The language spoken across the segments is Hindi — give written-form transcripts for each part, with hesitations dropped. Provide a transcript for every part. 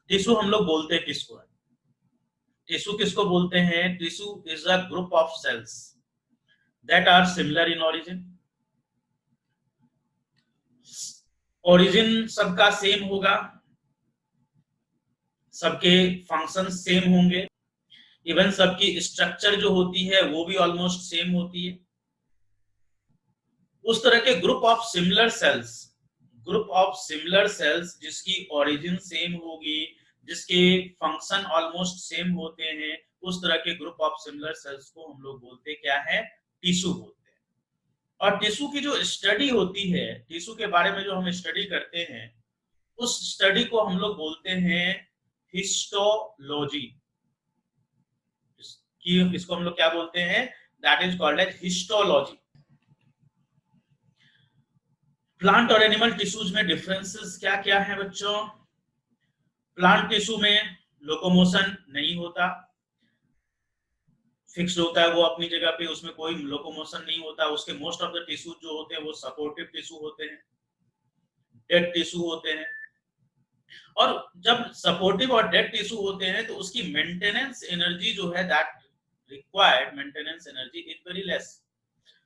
टिश्यू हम लोग बोलते हैं किसको है? टिश्यू किसको बोलते हैं? Tissue is a group of cells that are similar in origin. Origin सबका सेम होगा, सबके फंक्शन सेम होंगे, इवन सबकी स्ट्रक्चर जो होती है वो भी ऑलमोस्ट सेम होती है। उस तरह के group of similar sales, group of similar sales जिसकी ओरिजिन सेम होगी, जिसके फंक्शन ऑलमोस्ट सेम होते हैं, उस तरह के ग्रुप ऑफ सिमिलर सेल्स को हम लोग बोलते क्या है? टिश्यू बोलते हैं। और टिश्यू की जो स्टडी होती है, टिश्यू के बारे में जो हम स्टडी करते हैं, उस स्टडी को हम लोग बोलते हैं हिस्टोलॉजी। इसको हम लोग क्या बोलते हैं? That is called as histology. Plant और एनिमल टिश्यूज में डिफरेंसेस क्या क्या है बच्चों? प्लांट टिश्यू में लोकोमोशन नहीं होता, फिक्स्ड होता है वो अपनी जगह पे, उसमें कोई लोकोमोशन नहीं होता। उसके मोस्ट ऑफ द टिश्यू जो होते हैं वो सपोर्टिव टिश्यू होते हैं, डेड टिश्यू होते हैं। और जब सपोर्टिव और डेड टिश्यू होते हैं तो उसकी मेंटेनेंस एनर्जी जो है, that required maintenance energy is very less.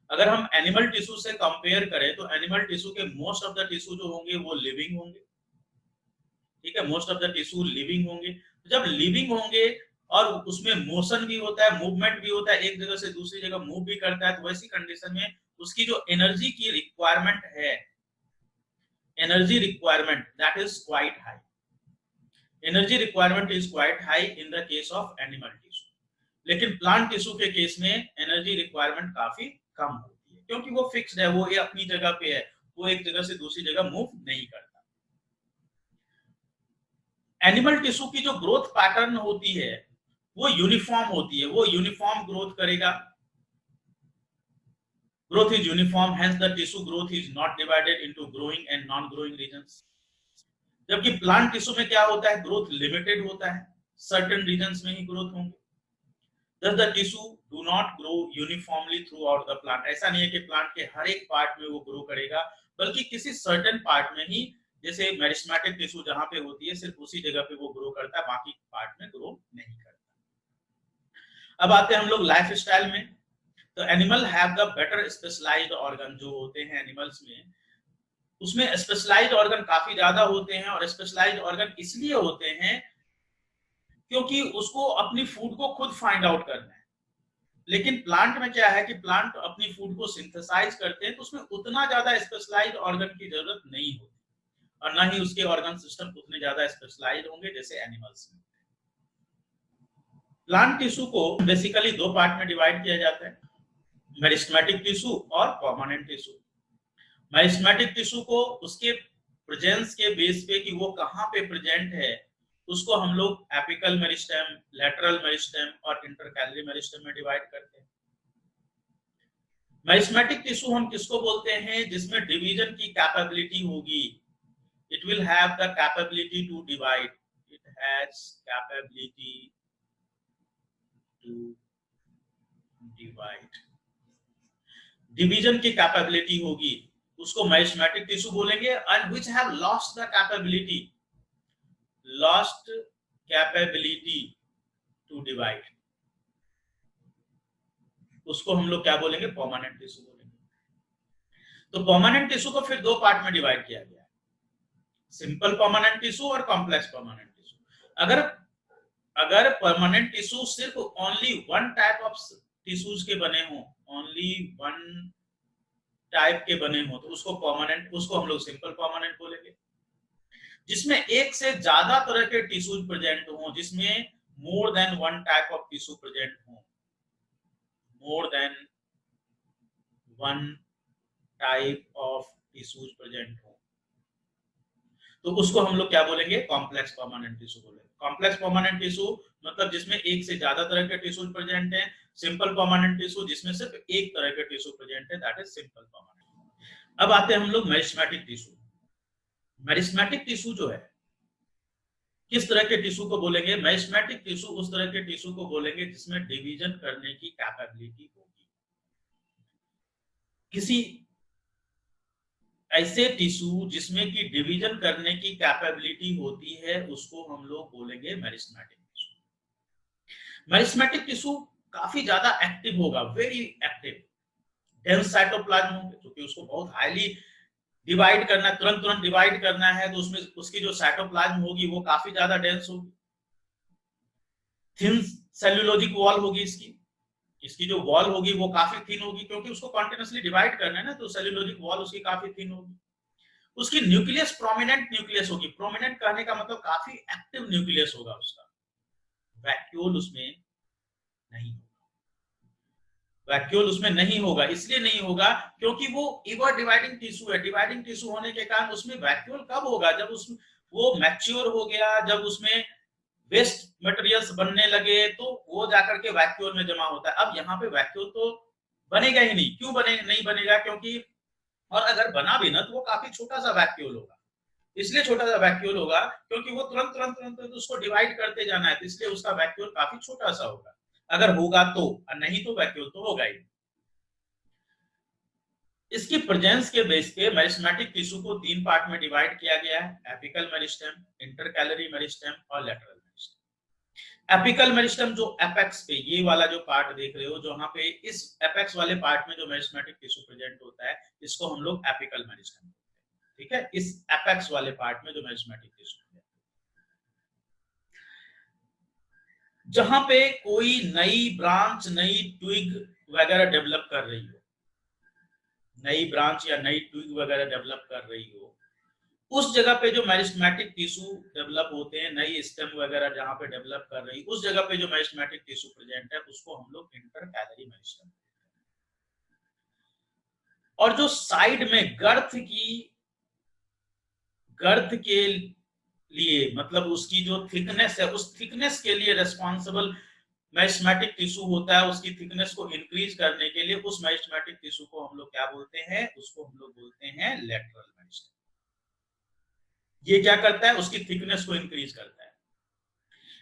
अगर हम एनिमल टिश्यू से कंपेयर करें तो एनिमल टिश्यू के मोस्ट ऑफ द टिश्यू जो होंगे वो लिविंग होंगे, ठीक है, most of the tissue living होंगे। जब लिविंग होंगे और उसमें मोशन भी होता है, मूवमेंट भी होता है, एक जगह से दूसरी जगह मूव भी करता है, तो वैसी कंडीशन में उसकी जो एनर्जी की रिक्वायरमेंट है, energy requirement that is quite high. Energy requirement is quite high in the case of animal tissue. लेकिन प्लांट टिश्यू के केस में एनर्जी रिक्वायरमेंट काफी कम होती है, क्योंकि वो फिक्स्ड है, वो ये अपनी जगह पे है, वो एक जगह से दूसरी जगह मूव नहीं करता। एनिमल टिश्यू की जो ग्रोथ पैटर्न होती है वो यूनिफॉर्म होती है, वो यूनिफॉर्म ग्रोथ करेगा। Growth is uniform, hence the tissue growth is not divided into growing and non growing regions. जबकि प्लांट टिश्यू में क्या होता है? ग्रोथ लिमिटेड होता है, सर्टेन रीजन्स में ही ग्रोथ होंगे। Thus the tissue do not grow uniformly throughout the plant। ऐसा नहीं है कि प्लांट के हर एक पार्ट में वो ग्रो करेगा, बल्कि किसी सर्टेन पार्ट में ही, जैसे मेरिस्टेमेटिक टिश्यू जहां पे होती है सिर्फ उसी जगह पे वो ग्रो करता है, बाकी पार्ट में ग्रो नहीं करता। अब आते हैं हम लोग लाइफ स्टाइल में। तो animal have the better specialised organ. जो होते हैं एनिमल्स में, उसमें स्पेशलाइज्ड ऑर्गन काफी ज्यादा होते हैं। और स्पेशलाइज्ड ऑर्गन इसलिए होते हैं क्योंकि उसको अपनी फूड को खुद फाइंड आउट करना है। लेकिन प्लांट में क्या है कि प्लांट अपनी फूड को सिंथेसाइज करते हैं, तो उसमें उतना ज्यादा स्पेशलाइज्ड ऑर्गन की जरूरत नहीं होती, और ना ही उसके ऑर्गन सिस्टम उतने ज्यादा स्पेशलाइज्ड होंगे जैसे एनिमल्स में। प्लांट टिश्यू को बेसिकली दो पार्ट में डिवाइड किया जाता है, मेरिस्टेमेटिक टिश्यू और परमानेंट टिश्यू। मेरिस्टेमेटिक टिश्यू को उसके प्रेजेंस के बेस पे कि वो कहाँ पे प्रेजेंट है, उसको हम लोग एपिकल मेरिस्टेम, लैटरल मेरिस्टेम और इंटरकैलरी मेरिस्टेम में डिवाइड करते हैं। मेरिस्टेमेटिक टिश्यू हम किसको बोलते हैं? जिसमें डिवीजन की कैपेबिलिटी होगी। It will have the capability to divide, it has capability to divide. Division की कैपेबिलिटी होगी, उसको मेरिस्टेमेटिक टिश्यू बोलेंगे। And which have lost the capability, lost capability to divide, उसको हम लोग क्या बोलेंगे? परमानेंट टिश्यू बोलेंगे। तो परमानेंट टिश्यू को फिर दो पार्ट में डिवाइड किया गया है, सिंपल परमानेंट टिश्यू और कॉम्प्लेक्स परमानेंट टिश्यू। अगर परमानेंट टिश्यू सिर्फ only one type of tissues के बने हो, ओनली वन टाइप के बने हो, तो उसको परमानेंट, उसको हम लोग सिंपल परमानेंट बोलेंगे। जिसमें एक से ज्यादा तरह के टिश्यूज प्रेजेंट हो, जिसमें more than one type of tissue present हो, more than one type of tissues present हो, तो उसको हम लोग क्या बोलेंगे? कॉम्प्लेक्स परमानेंट टिश्यू बोलेंगे। कॉम्प्लेक्स परमानेंट टिश्यू मतलब जिसमें एक से ज्यादा तरह के टिश्यूज प्रेजेंट हैं। सिंपल परमानेंट टिश्यू जिसमें सिर्फ एक तरह के टिश्यू प्रेजेंट है, दैट इज सिंपल परमानेंट। अब आते हैं हम लोग मेरिस्टेमेटिक टिश्यू। मेरिस्टेमेटिक टिश्यू जो है, किस तरह के टिश्यू को बोलेंगे? मेरिस्टेमेटिक टिश्यू उस तरह के टिश्यू को बोलेंगे जिसमें डिवीजन करने की कैपेबिलिटी होगी। किसी ऐसे टिश्यू जिसमें की डिवीजन करने की कैपेबिलिटी होती है उसको हम लोग बोलेंगे मेरिस्टेमेटिक टिश्यू। मेरिस्टेमेटिक टिश्यू काफी ज्यादा एक्टिव होगा, वेरी एक्टिव, डेंस साइटोप्लाज्म होंगे, क्योंकि उसको बहुत हाईली डिवाइड करना है, तुरंत तुरंत डिवाइड करना है, तो उसमें उसकी जो साइटोप्लाज्म होगी वो काफी ज्यादा डेंस होगी। थिन सेल्यूलोजिक वॉल होगी इसकी जो वॉल होगी वो काफी थिन होगी, क्योंकि उसको कॉन्टिन्यूसली डिवाइड करना है ना, तो सेल्यूलोजिक वॉल उसकी काफी थिन होगी। उसकी न्यूक्लियस प्रोमिनेंट न्यूक्लियस होगी। प्रोमिनेंट कहने का मतलब काफी एक्टिव न्यूक्लियस होगा उसका। वैक्यूल उसमें नहीं होगा। वैक्यूल उसमें नहीं होगा, इसलिए नहीं होगा क्योंकि वो इवर डिवाइडिंग टिश्यू है। डिवाइडिंग टिश्यू होने के कारण उसमें वैक्यूल कब होगा? जब उस वो मैच्योर हो गया, जब उसमें वेस्ट मटेरियल्स बनने लगे, तो वो जाकर के वैक्यूल में जमा होता है। अब यहाँ पे वैक्यूल तो बनेगा ही नहीं। क्यों नहीं बनेगा? क्योंकि और अगर बना भी ना तो वो काफी छोटा सा वैक्यूल होगा। इसलिए छोटा सा वैक्यूल होगा क्योंकि वो तुरंत तुरंत तुरंत उसको डिवाइड करते जाना है, तो इसलिए उसका वैक्यूल काफी छोटा सा होगा। अगर होगा तो, और नहीं तो वैक्यूल तो होगा ही। इसकी प्रेजेंस के बेस पे मेरिस्टेमेटिक टिश्यू को 3 पार्ट में डिवाइड किया गया है: एपिकल मेरिस्टेम, इंटरकैलरी मेरिस्टेम और लेटरल मेरिस्टेम। एपिकल मेरिस्टेम जो एपेक्स पे, ये वाला जो पार्ट देख रहे हो, जो यहाँ पे इस एपेक्स वाले पार्ट में जो मेरिस्टेमेटिक टिश्यू प्रेजेंट होता है, इसको हम लोग एपिकल मेरिस्टेम, ठीक है, इस एपेक्स वाले पार्ट में जो मेरिस्टेमेटिक टिश्यू, जहां पे कोई नई ब्रांच, नई ट्विग वगैरह डेवलप कर रही हो, नई ब्रांच या नई ट्विग वगैरह डेवलप कर रही हो, उस जगह पे जो मेरिस्टेमेटिक टिश्यू डेवलप होते हैं, नई स्टेम वगैरह जहां पे डेवलप कर रही, उस जगह पे जो मेरिस्टेमेटिक टिश्यू प्रेजेंट है, उसको हम लोग इंटरकैलरी मेरिस्टेम। और जो साइड में गर्थ के लिए, मतलब उसकी जो थिकनेस है, उस थिकनेस के लिए रिस्पॉन्सिबल मेरिस्टेमेटिक टिश्यू होता है, उसकी थिकनेस को इंक्रीज करने के लिए, उस मेरिस्टेमेटिक टिश्यू को हम लोग क्या बोलते हैं? उसको हम लोग बोलते हैं लेटरल मेरिस्टेम। ये क्या करता है? उसकी थिकनेस को इंक्रीज करता है।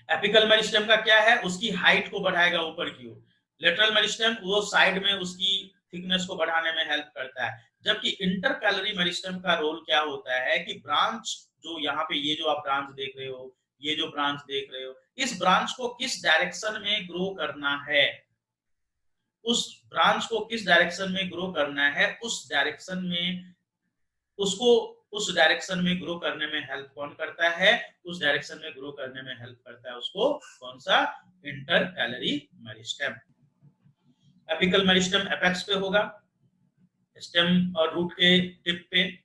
एपिकल मेरिस्टेम का क्या है? उसकी हाइट को बढ़ाएगा ऊपर की ओर। लेटरल मेरिस्टेम वो साइड में उसकी थिकनेस को बढ़ाने में हेल्प करता है। जबकि इंटरकैलरी मेरिस्टेम का रोल क्या होता है कि ब्रांच, जो यहाँ पे ये जो आप ब्रांच देख रहे हो, ये जो ब्रांच देख रहे हो, इस ब्रांच को किस डायरेक्शन में ग्रो करना है, उस ब्रांच को किस डायरेक्शन में ग्रो करना है, उस डायरेक्शन में उसको, उस डायरेक्शन में ग्रो करने में हेल्प कौन करता है? उस डायरेक्शन में ग्रो करने में हेल्प करता है उसको कौन सा? Intercalary meristem. Apical meristem apex पे होगा, स्टेम और रूट के टिप पे।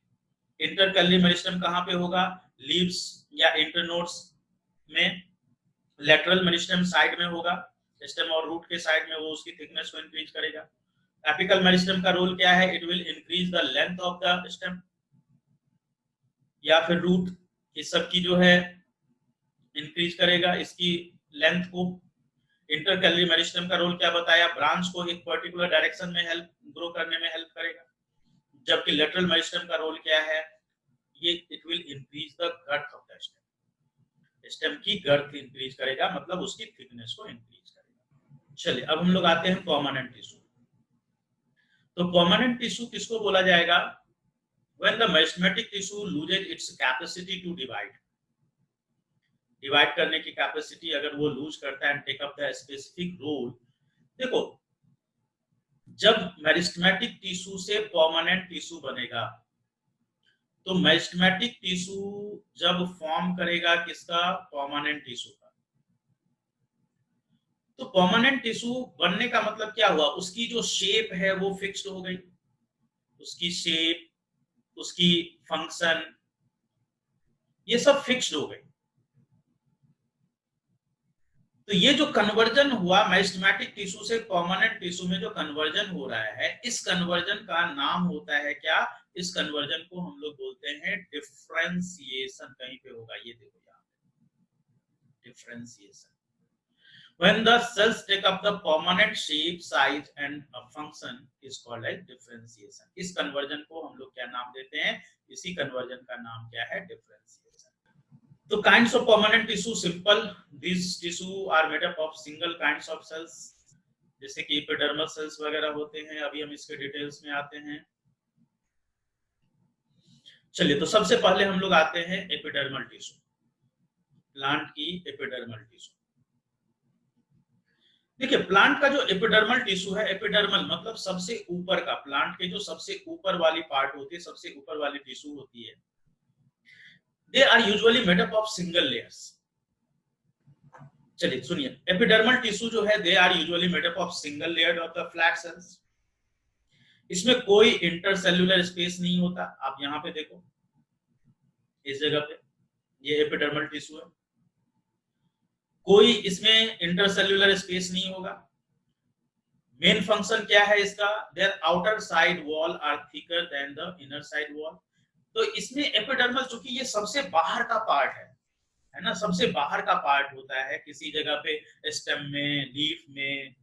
इंटरकैलरी मेरिस्टेम कहां पे होगा? लीव्स या इंटरनोड्स में। लेटरल मेरिस्टेम साइड में होगा, स्टेम और रूट के साइड में, वो उसकी थिकनेस को इंक्रीज करेगा। एपिकल मेरिस्टेम का रोल क्या है? It will increase the length of the stem या फिर रूट, इस सब की जो है इंक्रीज करेगा इसकी लेंथ को। इंटरकैलरी मेरिस्टेम का रोल क्या बताया? ब्रांच को एक पर्टिकुलर डायरेक्शन में हेल्प, ग्रो करने में हेल्प करेगा। जबकि लेटरल मेरिस्टेम का रोल क्या है? ये it will increase the girth of the stem, stem की गर्थ इंक्रीज करेगा, मतलब उसकी थिकनेस को इंक्रीज करेगा। चलिए अब हम लोग आते हैं परमानेंट टिश्यू। तो परमानेंट टिश्यू किसको बोला जाएगा? When the meristematic tissue loses its capacity to divide, divide करने की कैपेसिटी अगर वो लूज करता है, take up the specific role. देखो, जब मेरिस्टेमेटिक टिश्यू से परमानेंट टिश्यू बनेगा, तो मेरिस्टेमेटिक टिश्यू जब फॉर्म करेगा किसका? परमानेंट टिश्यू का। तो परमानेंट टिश्यू बनने का मतलब क्या हुआ? उसकी जो शेप है वो फिक्स्ड हो गई, उसकी शेप, उसकी फंक्शन, ये सब फिक्स्ड हो गई। तो ये जो कन्वर्जन हुआ मेरिस्टेमेटिक टिश्यू से परमानेंट टिश्यू में, जो कन्वर्जन हो रहा है, इस कन्वर्जन का नाम होता है क्या? इस कन्वर्जन को हम लोग बोलते हैं डिफरेंशिएशन। कहीं पे होगा, ये देखो यहाँ, differentiation. When the cells take up the permanent shape, size and function is called as differentiation. इस कन्वर्जन को हम लोग क्या नाम देते हैं? इसी कन्वर्जन का नाम क्या है? डिफरेंशिएशन। तो kinds of permanent tissue, simple, these tissue are made up of single kinds of cells, जैसे कि एपिडर्मल सेल्स वगैरह होते हैं। अभी हम इसके डिटेल्स में आते हैं। चलिए, तो सबसे पहले हम लोग आते हैं एपिडर्मल टिश्यू, प्लांट की एपिडर्मल टिश्यू। देखिए, प्लांट का जो एपिडर्मल टिश्यू है, एपिडर्मल मतलब सबसे ऊपर का, प्लांट के जो सबसे ऊपर वाली पार्ट होती है, सबसे ऊपर वाली टिश्यू होती है, they are usually made up of single layers. चलिए सुनिए, एपिडर्मल टिश्यू जो है, they are usually made up of single layer of the flat cells. इसमें कोई इंटरसेल्यूलर स्पेस नहीं होता। आप यहां पे देखो, इस जगह पे ये एपिडर्मल टिश्यू है, कोई इसमें इंटरसेल्यूलर स्पेस नहीं होगा। मेन फंक्शन क्या है इसका, their outer side wall are thicker than the inner side wall. तो इसमें एपिडर्मल, चूंकि ये सबसे बाहर का पार्ट है ना, सबसे बाहर का पार्ट होता है किसी जगह पे, स्टेम में, लीफ में,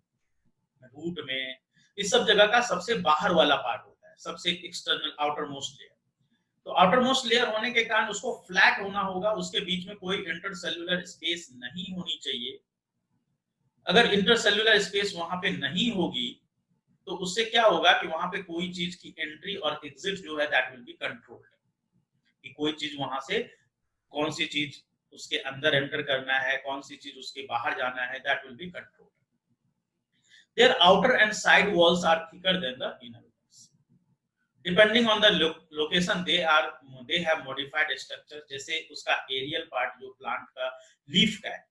रूट में, इस सब जगह का सबसे बाहर वाला पार्ट होता है, सबसे एक्सटर्नल आउटर मोस्ट लेयर। तो आउटर मोस्ट लेयर होने के कारण उसको फ्लैट होना होगा, उसके बीच में कोई इंटरसेल्यूलर स्पेस नहीं होनी चाहिए। अगर इंटरसेल्यूलर स्पेस वहां पे नहीं होगी तो उससे क्या होगा कि वहां पे कोई चीज की एंट्री और एग्जिट जो है दैट विल बी कंट्रोल्ड, कि कोई चीज वहां से, कौन सी चीज उसके अंदर एंटर करना है, कौन सी चीज उसके बाहर जाना है, that will be controlled. Their outer and side walls are thicker than the inner walls. Depending on the location they have modified structure. जैसे उसका एरियल पार्ट जो प्लांट का लीफ का है,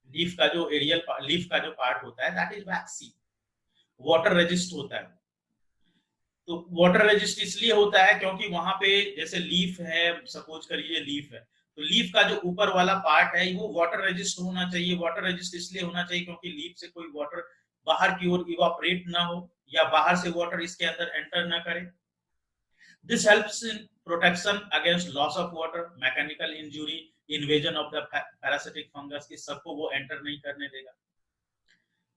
लीफ का जो एरियल लीफ का जो पार्ट होता है that is vaccine, water resist होता है। तो वाटर रेजिस्ट इसलिए होता है क्योंकि वहां पे जैसे लीफ है, सपोज करिए लीफ है, तो लीफ का जो ऊपर वाला पार्ट है वो वाटर रेजिस्ट होना चाहिए। वाटर रेजिस्ट इसलिए होना चाहिए क्योंकि लीफ से कोई वाटर बाहर की ओर इवापोरेट ना हो, या बाहर से वाटर इसके अंदर एंटर ना करे। This helps in protection against loss of water, mechanical injury, invasion of the parasitic fungus, की सबको वो एंटर नहीं करने देगा।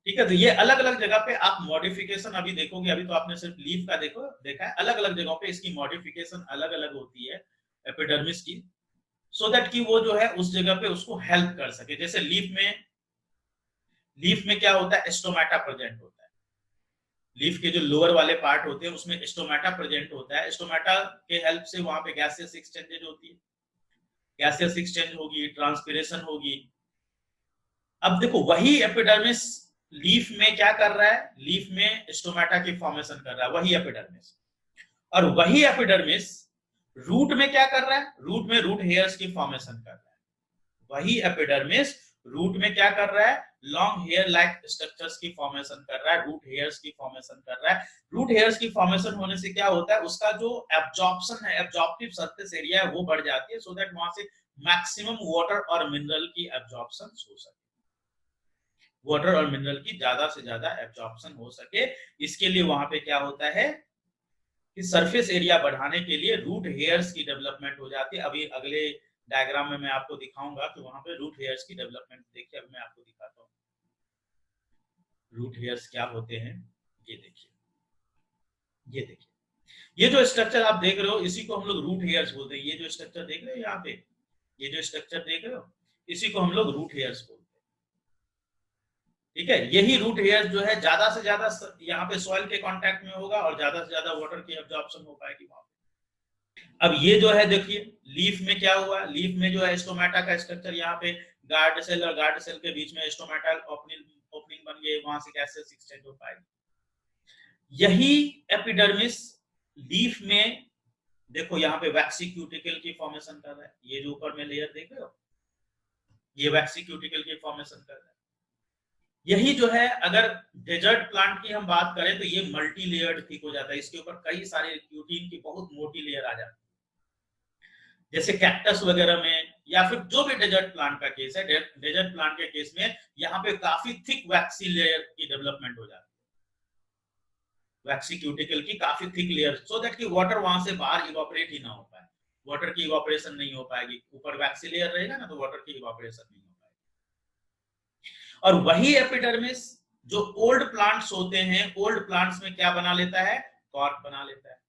ठीक है, तो ये अलग अलग जगह पे आप मॉडिफिकेशन अभी देखोगे, अभी तो आपने सिर्फ लीफ का देखा है, अलग अलग जगहों पे इसकी मॉडिफिकेशन अलग अलग होती है एपिडर्मिस की, सो दैट कि वो जो है उस जगह पे उसको हेल्प कर सके। जैसे लीफ में क्या होता है, स्टोमेटा प्रेजेंट होता है। लीफ के जो लोअर वाले पार्ट होते हैं उसमें स्टोमेटा प्रेजेंट होता है। स्टोमेटा के हेल्प से वहां पे गैसियस एक्सचेंजेज होती है, गैसियस एक्सचेंज होगी, ट्रांसपिरेशन होगी। अब देखो, वही एपिडर्मिस लीफ में क्या कर रहा है, लीफ में स्टोमेटा की फॉर्मेशन कर रहा है वही एपिडर्मिस, और वही एपिडर्मिस रूट में क्या कर रहा है, रूट में रूट हेयर्स की फॉर्मेशन कर रहा है। वही एपिडर्मिस रूट में क्या कर रहा है, लॉन्ग हेयर लाइक स्ट्रक्चर्स की फॉर्मेशन कर रहा है, रूट हेयर्स की फॉर्मेशन कर रहा है। रूट हेयर्स की फॉर्मेशन होने से क्या होता है, उसका जो एब्जॉर्प्शन है, एब्जॉर्प्टिव सरफेस एरिया है, वो बढ़ जाती है, सो दैट वहां से मैक्सिमम वाटर और मिनरल की एब्जॉर्प्शन हो सके, वाटर और मिनरल की ज्यादा से ज्यादा एब्जॉर्प्शन हो सके। इसके लिए वहां पे क्या होता है कि सरफेस एरिया बढ़ाने के लिए रूट हेयर्स की डेवलपमेंट हो जाती है। अभी अगले डायग्राम में मैं आपको दिखाऊंगा कि वहां पे रूट हेयर्स की डेवलपमेंट देखिए, अब मैं आपको दिखाता हूँ रूट हेयर्स क्या होते हैं। ये देखिए, ये देखिए, ये जो स्ट्रक्चर आप देख रहे हो इसी को हम लोग रूट हेयर्स बोलते हैं। ये जो स्ट्रक्चर देख रहे हो यहाँ पे, ये जो स्ट्रक्चर देख रहे हो इसी को हम लोग रूट हेयर्स बोलते हैं। ठीक है, यही रूट हेयर जो है ज्यादा से ज्यादा यहाँ पे सॉइल के कांटेक्ट में होगा और ज्यादा से ज्यादा वाटर की एब्जॉर्प्शन हो पाएगी वहां पे। अब ये जो है देखिए, लीफ में क्या हुआ, लीफ में जो है स्टोमेटा का स्ट्रक्चर, यहाँ पे गार्ड सेल और गार्ड सेल के बीच में स्टोमेटल ओपनिंग बन गई, वहां से गैसेस एक्सचेंज हो पाएगी। यही एपिडर्मिस लीफ में देखो, यहाँ पे वैक्सी क्यूटिकल की फॉर्मेशन कर रहा है। ये जो ऊपर में लेयर देख रहे हो, ये वैक्सी क्यूटिकल की फॉर्मेशन कर रहा है। यही जो है, अगर डेजर्ट प्लांट की हम बात करें तो ये मल्टी लेयर्ड थिक हो जाता है, इसके ऊपर कई सारे क्यूटीन की बहुत मोटी लेयर आ जाती है। जैसे कैक्टस वगैरह में, या फिर जो भी डेजर्ट प्लांट का केस है, डेजर्ट प्लांट के केस में यहाँ पे काफी थिक वैक्सी लेयर की डेवलपमेंट हो जाती है, वैक्सी क्यूटिकल की काफी थिक लेयर, सो दैट कि वाटर वहां से बाहर इवापोरेट ही ना हो पाए, वाटर की इवापोरेशन नहीं हो पाएगी। ऊपर वैक्सी लेयर रहेगा ना तो वाटर की इवापोरेशन नहीं हो पाएगी। और वही एपिडर्मिस जो ओल्ड प्लांट्स होते हैं, ओल्ड प्लांट्स में क्या बना लेता है, कॉर्क बना लेता है।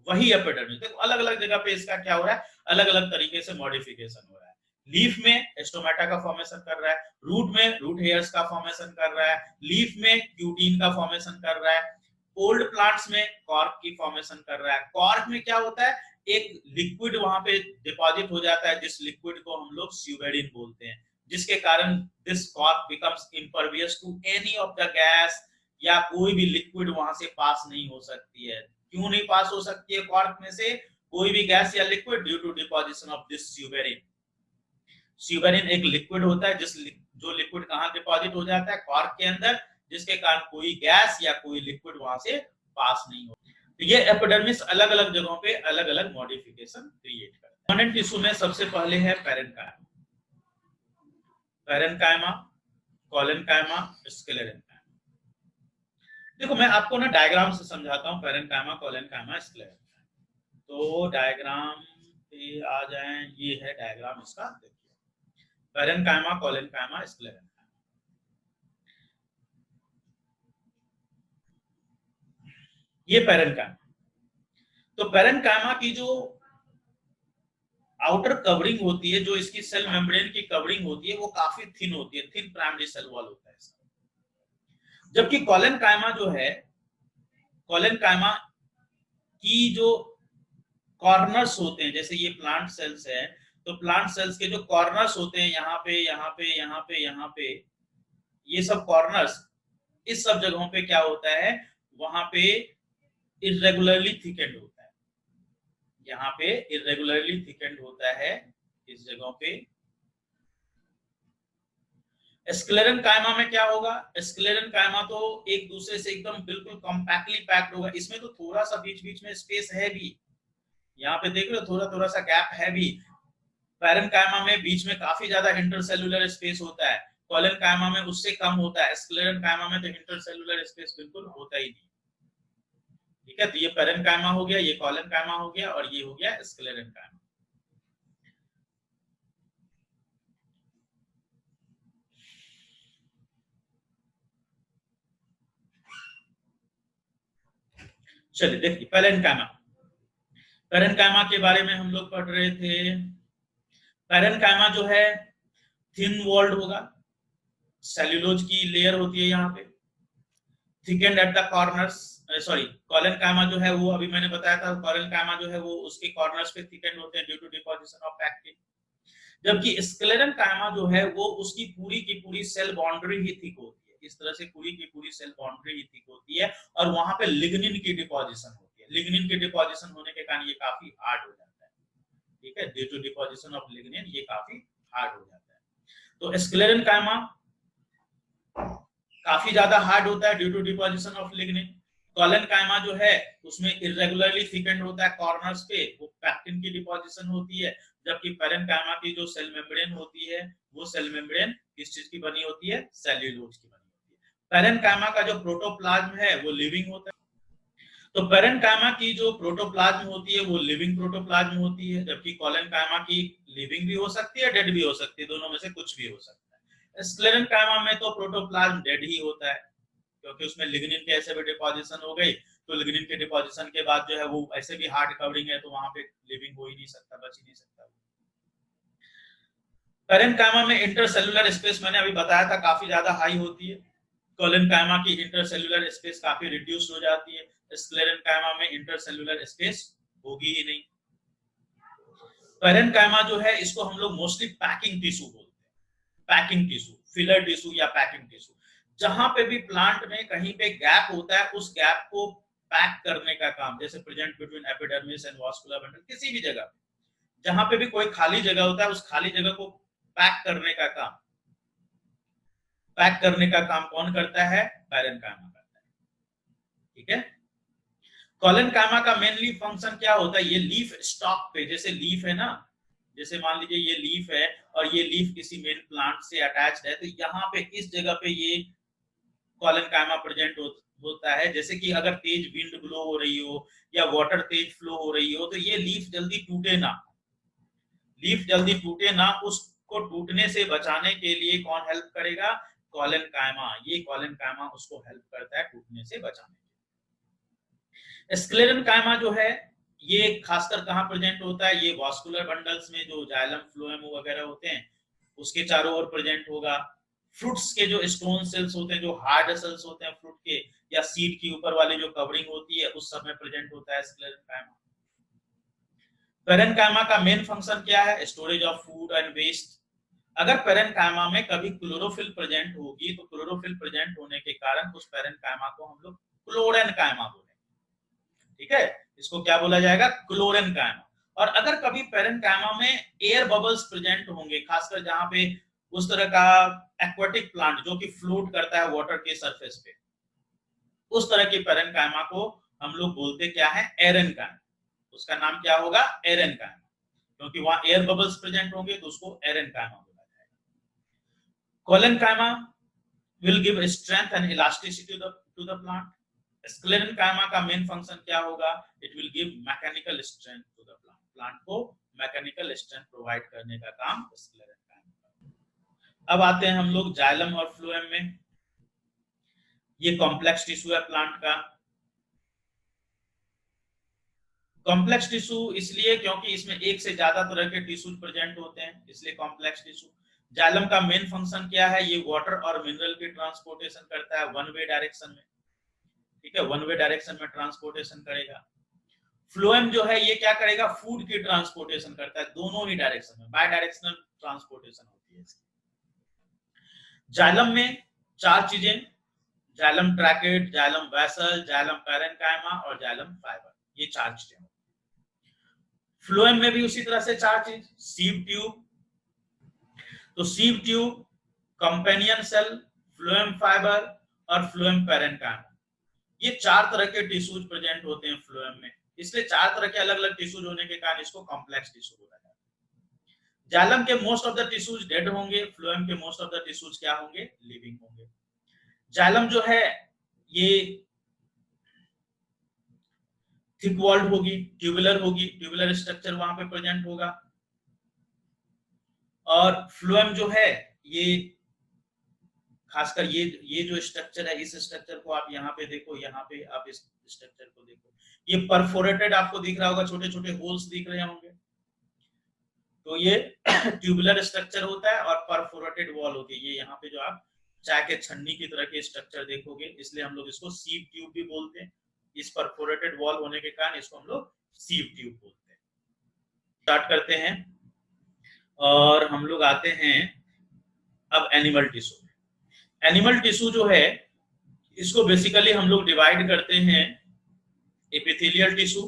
वही एपिडर्मिस देखो, अलग अलग जगह पे इसका क्या हो रहा है, अलग अलग तरीके से मॉडिफिकेशन हो रहा है। लीफ में स्टोमेटा का फॉर्मेशन कर रहा है, रूट में रूट हेयर्स का फॉर्मेशन कर रहा है, लीफ में क्यूटीन का फॉर्मेशन कर रहा है, ओल्ड प्लांट्स में कॉर्क की फॉर्मेशन कर रहा है। कॉर्क में क्या होता है, एक लिक्विड वहां पे डिपॉजिट हो जाता है, जिस लिक्विड को हम लोग स्यूबेरिन बोलते हैं, जिसके कारण this cork becomes impervious to any of the gas, या कोई भी लिक्विड वहां से पास नहीं हो सकती है। क्यों नहीं पास हो सकती है कॉर्क में से कोई भी गैस या liquid? Due to deposition of this suberin. Suberin एक लिक्विड होता है जो लिक्विड कहां डिपॉजिट हो जाता है? कॉर्क के अंदर, जिसके कारण कोई गैस या कोई लिक्विड वहां से पास नहीं हो। तो ये एपिडर्मिस अलग अलग जगहों पे अलग अलग मॉडिफिकेशन क्रिएट करता है। परमानेंट टिश्यू में सबसे पहले है पैरेन्काइमा, पैरेन्काइमा, कोलेनकाइमा, स्क्लेरेन्काइमा। देखो मैं आपको ना डायग्राम से समझाता हूँ, पैरेन्काइमा, कोलेनकाइमा, स्क्लेरेन्काइमा। तो डायग्राम पे आ जाएं, ये है डायग्राम इसका, देखिए पैरेन्काइमा, कोलेनकाइमा, स्क्लेरेन्काइमा। ये पैरेन्काइमा। तो पैरेन्काइमा की जो आउटर कवरिंग होती है, जो इसकी सेल मेम्ब्रेन की कवरिंग होती है, वो काफी थिन होती है, थिन प्राइमरी सेल वॉल होता है इसका। जबकि कोलेनकाइमा जो है, कोलेनकाइमा की जो कॉर्नर्स होते हैं, जैसे ये प्लांट सेल्स है, तो प्लांट सेल्स के जो कॉर्नर्स होते हैं, यहाँ पे यहाँ पे यहाँ पे यहाँ पे, ये सब कॉर्नर्स, इस सब जगहों पे क्या होता है, वहां पे इरेगुलरली थिकेंड होता है, यहाँ पे इरेगुलरली थिकेंड होता है इस जगहों पे। स्क्लेरेन्काइमा में क्या होगा? स्क्लेरेन्काइमा तो एक दूसरे से एकदम बिल्कुल कॉम्पैक्टली पैक्ड होगा, इसमें तो थोड़ा सा बीच बीच में स्पेस है भी, यहाँ पे देख रहे हो थोड़ा थोड़ा सा गैप है भी। पैरेन्काइमा में बीच में काफी ज्यादा इंटरसेलुलर स्पेस होता है, कोलेनकाइमा में उससे कम होता है, स्क्लेरेन्काइमा में तो इंटरसेलुलर स्पेस बिल्कुल होता ही नहीं। ठीक है, तो ये पैरेन्काइमा हो गया, ये कोलेनकाइमा हो गया, और ये हो गया स्क्लेरेन्काइमा। चलिए देखिए पैरेन्काइमा, पैरेन्काइमा के बारे में हम लोग पढ़ रहे थे। पैरेन्काइमा जो है थिन वॉल्ड होगा, सेल्यूलोज की लेयर होती है यहाँ पे, thickened at the corners. Sorry, collenchyma जो है वो अभी मैंने बताया था, कोलेनकाइमा जो है वो उसके कॉर्नर्स पे थिकेंड होते हैं due to deposition of pectin. जबकि स्क्लेरेन्काइमा जो है वो उसकी पूरी की पूरी सेल बाउंड्री ही थिक होती है, इस तरह से पूरी की पूरी सेल बाउंड्री ही थिक होती है, और वहां पे लिग्निन की डिपोजिशन होती है। लिग्निन की डिपोजिशन होने के कारण ये काफी हार्ड हो जाता है। ठीक है, due to deposition of lignin ये काफी हार्ड हो जाता है। तो स्क्लेरेन्काइमा काफी ज्यादा हार्ड होता है due to deposition of lignin. Collenchyma जो है उसमें इरेगुलरली थिकेंड होता है कॉर्नर्स पे, वो पैक्टिन की डिपोजिशन होती है। जबकि पैरेन्काइमा की जो सेल मेम्ब्रेन होती है, वो सेल मेम्ब्रेन किस चीज की बनी होती है? सेल्यूलोज की बनी होती है। पैरेन्काइमा का जो प्रोटोप्लाज्म है वो लिविंग होता है। तो पैरेन्काइमा की जो प्रोटोप्लाज्म होती है वो लिविंग प्रोटोप्लाज्म होती है, जबकि कोलेनकाइमा की लिविंग भी हो सकती है, डेड भी हो सकती है, दोनों में से कुछ भी हो सकता है। स्क्लेरेन्काइमा में तो प्रोटोप्लाज्म डेड ही होता है, क्योंकि उसमें लिग्निन की ऐसे भी डिपोजिशन हो गई, तो लिग्निन के डिपोजिशन के बाद जो है वो ऐसे भी हार्ड कवरिंग है, तो वहां पे लिविंग हो ही नहीं सकता, बच ही नहीं सकता। पैरेन्काइमा में इंटरसेलुलर स्पेस मैंने अभी बताया था काफी ज्यादा हाई होती है, कोलेनकाइमा की इंटरसेलुलर स्पेस काफी रिड्यूस्ड हो जाती है, स्क्लेरेन्काइमा में इंटरसेलुलर स्पेस होगी ही नहीं। पैरेन्काइमा जो है इसको हम लोग मोस्टली पैकिंग टिश्यू बोलते हैं, पैकिंग टिश्यू, फिलर टिश्यू या पैकिंग टिश्यू। जहां पे भी प्लांट में कहीं पे गैप होता है, उस गैप को पैक करने का काम, जैसे present between epidermis and vascular bundle, किसी भी जगह जहां पे भी कोई खाली जगह होता है, उस खाली जगह को पैक करने का काम, पैक करने का काम कौन करता है? पैरेन्काइमा करता है। ठीक है, कोलेनकाइमा का मेनली फंक्शन क्या होता है? ये लीफ स्टॉक पे, जैसे लीफ है ना, जैसे मान लीजिए ये लीफ है और ये लीफ किसी मेन प्लांट से अटैच्ड है, तो यहाँ पे इस जगह पे ये कोलेनकाइमा प्रेजेंट होता है। जैसे कि अगर तेज विंड ब्लो हो रही हो या वाटर तेज फ्लो हो रही हो, तो ये लीफ जल्दी टूटे ना, लीफ जल्दी टूटे ना, उसको टूटने से बचाने के लिए कौन हेल्प करेगा? कोलेनकाइमा। ये कोलेनकाइमा उसको हेल्प करता है टूटने से बचाने के। स्क्लेरेन्काइमा जो है ये खासकर कहाँ प्रेजेंट होता है? ये वास्कुलर बंडल्स में, जो जाइलम फ्लोएम वगैरह होते हैं उसके चारों ओर प्रेजेंट होगा। फ्रूट्स के जो स्टोन सेल्स होते हैं, जो हार्ड सेल्स होते हैं फ्रूट के, या सीड के ऊपर वाली जो कवरिंग होती है, उस सब में प्रेजेंट होता है स्क्लेरेन्काइमा। पेरेन्काइमा का मेन फंक्शन क्या है? Storage of food and waste. अगर पेरेन्काइमा में कभी क्लोरोफिल प्रेजेंट होगी तो क्लोरोफिल प्रेजेंट होने के कारण उस पेरेन्काइमा को हम लोग क्लोरेन्काइमा बोलेंगे। ठीक है, इसको क्या बोला जाएगा? क्लोरेन्काइमा। और अगर कभी पेरेन्काइमा में एयर बबल्स प्रेजेंट होंगे, खासकर जहां पे उस तरह का एक्वाटिक प्लांट जो कि फ्लोट करता है वाटर के सरफेस पे, उस तरह की पेरेन्काइमा को हम लोग बोलते क्या है? एरेन्काइमा। उसका नाम क्या होगा? एरेन्काइमा, क्योंकि वहां एयर बबल्स प्रेजेंट होंगे तो उसको एरेन्काइमा बोला जाएगा। Collenchyma will give strength and elasticity to the plant. Sclerenchyma का मेन फंक्शन क्या होगा? It will give mechanical strength to the plant. Plant को मैकेनिकल स्ट्रेंथ प्रोवाइड करने का काम स्क्लेरेन्काइमा। अब आते हैं हम लोग जाइलम और फ्लोएम में। ये कॉम्प्लेक्स टिश्यू है प्लांट का। कॉम्प्लेक्स टिश्यू इसलिए क्योंकि इसमें एक से ज्यादा तरह के टिश्यूज प्रेजेंट होते हैं, इसलिए कॉम्प्लेक्स टिश्यू। जाइलम का मेन फंक्शन क्या है? ये वाटर और मिनरल की ट्रांसपोर्टेशन करता है वन वे डायरेक्शन में। ठीक है, वन वे डायरेक्शन में ट्रांसपोर्टेशन करेगा। फ्लोएम जो है ये क्या करेगा? फूड की ट्रांसपोर्टेशन करता है दोनों ही डायरेक्शन में, बाय डायरेक्शनल ट्रांसपोर्टेशन होती है। जाइलम में चार चीजें, xylem ट्रैकेट, xylem vessel, xylem parenchyma और जाइलम फाइबर, ये चार चीजें। फ्लोएम में भी उसी तरह से चार चीज, सीव ट्यूब, तो sieve tube, companion cell, phloem fibre और फ्लोएम पेरेन्काइमा, ये चार तरह के टिश्यूज प्रेजेंट होते हैं फ्लोएम में। इसलिए चार तरह के अलग अलग टिश्यूज होने के कारण इसको कॉम्प्लेक्स टिश्यू बोला जाता है। जाइलम के most of the tissues dead होंगे, फ्लोएम के मोस्ट ऑफ द टिश्यूज क्या होंगे? लिविंग होंगे। जाइलम जो है ये थिक वॉल्ड होगी, ट्यूबुलर होगी, ट्यूबुलर स्ट्रक्चर वहां पे प्रेजेंट होगा। और फ्लोएम जो है ये खासकर ये जो स्ट्रक्चर है, इस स्ट्रक्चर को आप यहाँ पे देखो, यहाँ पे आप इस स्ट्रक्चर को देखो, ये परफोरेटेड आपको दिख रहा होगा, छोटे छोटे होल्स दिख रहे होंगे, तो ये ट्यूबुलर स्ट्रक्चर होता है और परफोरेटेड वॉल होती है। ये यहाँ पे जो आप चाय के छन्नी की तरह के स्ट्रक्चर देखोगे, इसलिए हम लोग इसको सीव ट्यूब भी बोलते हैं। इस परफोरेटेड वॉल होने के कारण इसको हम लोग सीव ट्यूब बोलते हैं। स्टार्ट करते हैं और हम लोग आते हैं अब एनिमल टिश्यू। एनिमल टिश्यू जो है इसको बेसिकली हम लोग डिवाइड करते हैं epithelial tissue,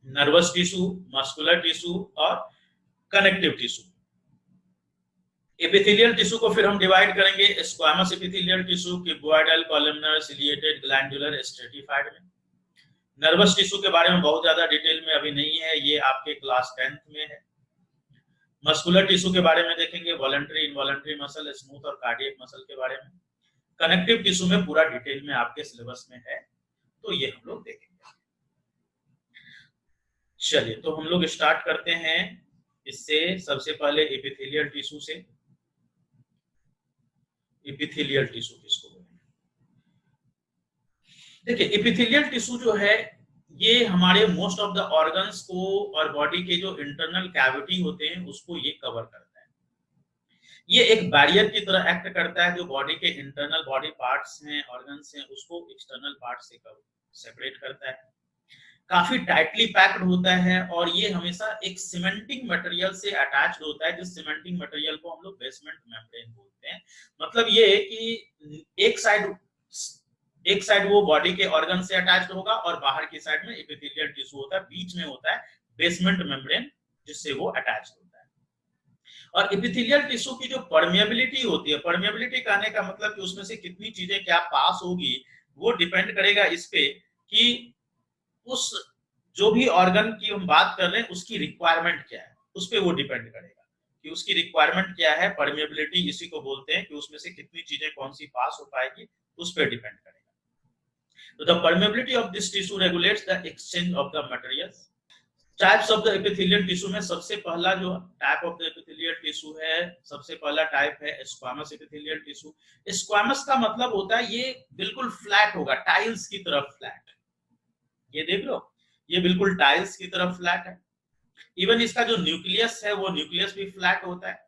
nervous tissue, muscular tissue और कनेक्टिव टिश्यू। एपिथेलियल टिश्यू को फिर हम डिवाइड करेंगे squamous epithelial tissue, cuboidal, columnar, ciliated, glandular, stratified में। नर्वस टिश्यू के बारे में बहुत ज्यादा डिटेल में अभी नहीं है, ये आपके क्लास 10th में है। मस्कुलर टिश्यू के बारे में देखेंगे, वॉलंटरी, इनवॉलंटरी मसल, स्मूथ और कार्डियक मसल के बारे में। कनेक्टिव टिश्यू में पूरा डिटेल में आपके सिलेबस में है, तो ये हम लोग देखेंगे। चलिए, तो हम लोग स्टार्ट करते हैं इससे। सबसे पहले एपिथेलियल टिश्यू से। एपिथेलियल टिश्यू किसको बोलेंगे? देखिए, एपिथेलियल टिश्यू जो है ये हमारे मोस्ट ऑफ द ऑर्गन्स को और बॉडी के जो इंटरनल कैविटी होते हैं उसको ये कवर करता है। ये एक बैरियर की तरह एक्ट करता है जो बॉडी के इंटरनल बॉडी पार्ट्स हैं, ऑर्गन्स हैं, उसको एक्सटर्नल पार्ट से सेपरेट करता है। काफी टाइटली पैक्ड होता है और ये हमेशा एक सीमेंटिंग मटेरियल से अटैच्ड होता है, जिस सीमेंटिंग मटेरियल को हम लोग बेसमेंट मेम्ब्रेन बोलते हैं। मतलब ये कि एक साइड वो बॉडी के ऑर्गन से अटैच्ड होगा और बाहर की साइड में एपिथेलियल टिश्यू होता है, बीच में होता है बेसमेंट मेम्ब्रेन जिससे वो अटैच्ड होता है। और एपिथेलियल टिश्यू की जो परमिएबिलिटी होती है, परमिएबिलिटी कहने का मतलब कि उसमें से कितनी चीजें क्या पास होगी, वो डिपेंड करेगा इस पे कि उस जो भी ऑर्गन की हम बात कर रहे हैं उसकी रिक्वायरमेंट क्या है, उस पे वो डिपेंड करेगा कि उसकी रिक्वायरमेंट क्या है। परमिएबिलिटी इसी को बोलते हैं कि उसमें से कितनी चीजें कौन सी पास हो पाएगी, उस पे डिपेंड करेगा। तो the permeability of this tissue regulates the exchange of the materials. Types of the epithelial tissue में सबसे पहला जो type of the epithelial tissue है, सबसे पहला टाइप है स्क्वामस एपिथेलियल टिश्यू। स्क्वामस का मतलब होता है ये बिल्कुल फ्लैट होगा, टाइल्स की तरह फ्लैट। ये देख लो, ये बिल्कुल टाइल्स की तरह फ्लैट है। इवन इसका जो न्यूक्लियस है वो न्यूक्लियस भी फ्लैट होता है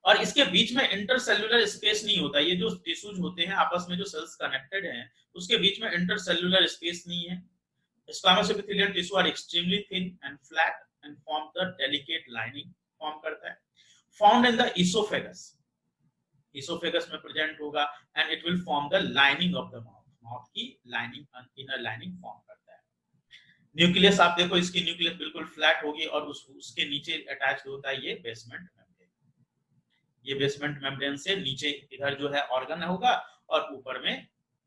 और इसके बीच में इंटरसेल्युलर स्पेस नहीं होता। ये जो टिश्यूज होते हैं आपस में जो सेल्स कनेक्टेड हैं उसके बीच में इंटरसेल्युलर स्पेस नहीं है। Squamous epithelial tissue are extremely thin and flat and form the delicate lining form करता है, found in the oesophagus, oesophagus में प्रेजेंट होगा and it will form the lining of the mouth, mouth की लाइनिंग, इनर लाइनिंग फॉर्म करता है। न्यूक्लियस आप देखो, इसकी न्यूक्लियस बिल्कुल फ्लैट होगी और उसके नीचे अटैच्ड होता है ये बेसमेंट मेम्ब्रेन, ये बेसमेंट मेम्ब्रेन से नीचे इधर जो है ऑर्गन होगा और ऊपर में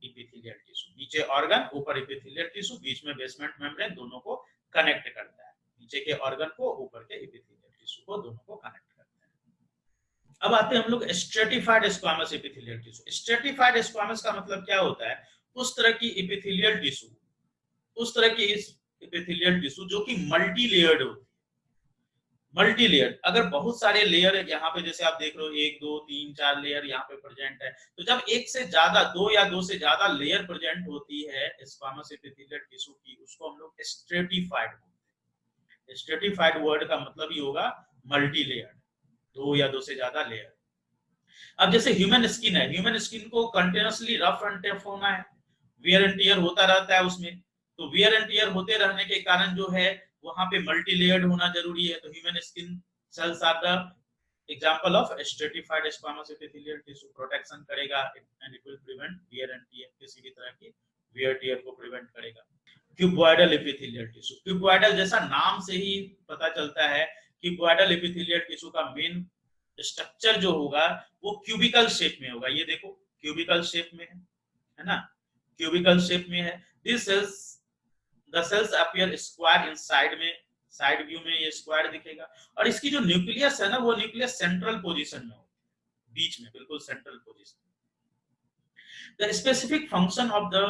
एपिथेलियल टिश्यू, नीचे ऑर्गन ऊपर एपिथेलियल टिश्यू, बीच में बेसमेंट मेम्ब्रेन, दोनों को कनेक्ट करता है, नीचे के ऑर्गन को ऊपर के एपिथेलियल टिश्यू को, दोनों को कनेक्ट करता है। अब आते हैं हम लोग stratified squamous epithelial tissue. Stratified squamous का मतलब क्या होता है, उस तरह की एपिथेलियल टिश्यू, उस तरह की एपिथेलियल टिश्यू जो कि मल्टी लेयर्ड होती है, मल्टी लेयर, अगर बहुत सारे लेयर यहाँ पे जैसे आप देख रहे हो 1 2 3 4 लेयर यहाँ पे प्रेजेंट है, तो जब एक से ज्यादा, 2 या 2 से ज्यादा लेयर प्रेजेंट होती है स्क्वामस एपिथेलियल टिश्यू की, उसको हम लोग स्ट्रेटिफाइड बोलते हैं। स्ट्रेटिफाइड वर्ड का मतलब ही होगा मल्टी लेयर, 2 या 2 से ज्यादा लेयर। अब जैसे ह्यूमन स्किन है, ह्यूमन स्किन को कंटिन्यूअसली रफ एंड टफ होना है, वियर एंड टियर होता रहता है उसमें, तो वियर एंड टियर होते रहने के कारण जो है वहां पे मल्टी लेयर्ड होना जरूरी है। तो human skin cells are the example of stratified squamous epithelial tissue, protection करेगा and it will prevent wear and tear, किसी भी तरह की वियर टियर को प्रिवेंट करेगा। क्यूबॉइडल एपिथेलियल टिश्यू, क्यूबॉइडल जैसा नाम से ही पता चलता है, क्यूबॉइडल एपिथेलियल टिश्यू का मेन स्ट्रक्चर जो होगा वो क्यूबिकल शेप में होगा, ये देखो क्यूबिकल शेप में है ना, क्यूबिकल शेप में है। This cells, the cells appear square in side में, साइड व्यू में ये स्क्वायर दिखेगा, और इसकी जो न्यूक्लियस है ना, वो न्यूक्लियस सेंट्रल पोजीशन में होती है, बीच में बिल्कुल central position. The specific function of the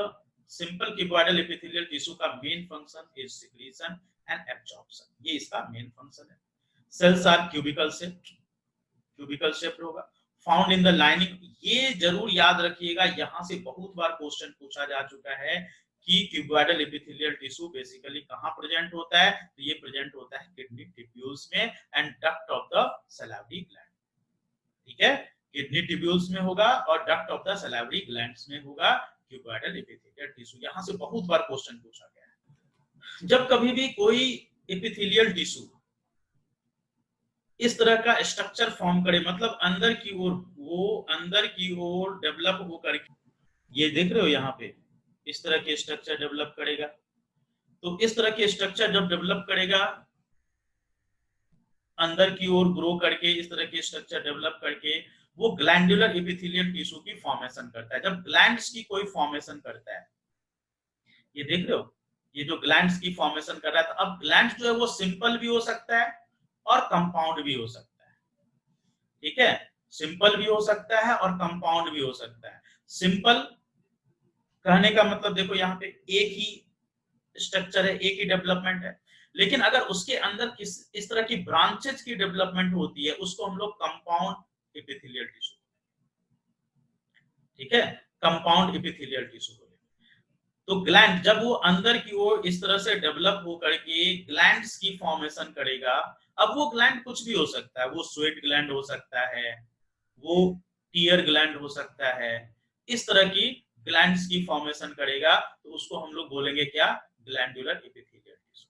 simple cuboidal epithelial tissue का main function is secretion and absorption, ये इसका मेन फंक्शन है। Cells are cubical shape, cubical shape होगा, फाउंड इन द लाइनिंग, ये जरूर याद रखिएगा, यहां से बहुत बार क्वेश्चन पूछा जा चुका है कि क्यूबॉइडल एपिथेलियल टिश्यू बेसिकली कहां प्रेजेंट होता है, तो ये प्रेजेंट होता है किडनी ट्यूब्यूल्स में and duct of the salivary gland, ठीक है, किडनी ट्यूब्यूल्स में होगा और duct of the salivary glands में होगा क्यूबॉइडल एपिथेलियल टिश्यू। यहां से बहुत बार क्वेश्चन पूछा गया है। जब कभी भी कोई एपिथेलियल टिश्यू इस तरह का स्ट्रक्चर फॉर्म करे, मतलब अंदर की ओर, वो अंदर की ओर डेवलप होकर, ये देख रहे हो यहाँ पे इस तरह के स्ट्रक्चर डेवलप करेगा, तो इस तरह के स्ट्रक्चर जब डेवलप करेगा अंदर की ओर ग्रो करके, इस तरह के स्ट्रक्चर डेवलप करके वो ग्लैंडुलर एपिथेलियल टिश्यू की फॉर्मेशन करता है। जब ग्लैंड्स की कोई फॉर्मेशन करता है, ये देख रहे हो, ये जो ग्लैंड्स की फॉर्मेशन कर रहा है, तो अब ग्लैंड्स जो है वो सिंपल भी हो सकता है और कंपाउंड भी हो सकता है, ठीक है, सिंपल भी हो सकता है और कंपाउंड भी हो सकता है। सिंपल कहने का मतलब देखो यहाँ पे एक ही स्ट्रक्चर है, एक ही डेवलपमेंट है, लेकिन अगर उसके अंदर इस तरह की ब्रांचेज की डेवलपमेंट होती है, उसको हम लोग कंपाउंड एपिथेलियल टिश्यू, ठीक है, कंपाउंड एपिथेलियल टिश्यू। तो ग्लैंड जब वो अंदर की ओर इस तरह से डेवलप होकर के ग्लैंड्स की फॉर्मेशन करेगा, अब वो ग्लैंड कुछ भी हो सकता है, वो स्वेट ग्लैंड हो सकता है, वो टीयर ग्लैंड हो सकता है, इस तरह की ग्लैंड्स की फॉर्मेशन करेगा, तो उसको हम लोग बोलेंगे क्या, ग्लैंडुलर एपिथेलियल टिश्यू।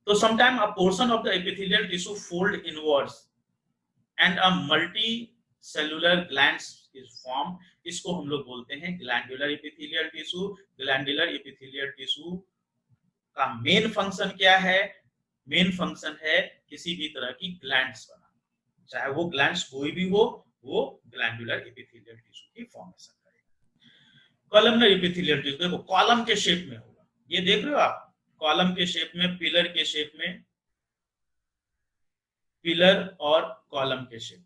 तो sometime a portion of the epithelial tissue fold inwards and a multi cellular glands is form, इसको हम लोग बोलते हैं glandular epithelial tissue. Glandular epithelial tissue का मेन फंक्शन क्या है, मेन फंक्शन है किसी भी तरह की ग्लैंड्स बनाना, चाहे वो ग्लैंड्स कोई भी हो, वो ग्लैंडुलर एपिथेलियल टिश्यू की फॉर्मेशन करेगा। कॉलमनर एपिथेलियल टिश्यू देखो कॉलम के शेप में होगा, ये देख रहे हो आप, कॉलम के शेप में, पिलर के शेप में, पिलर और कॉलम के शेप में।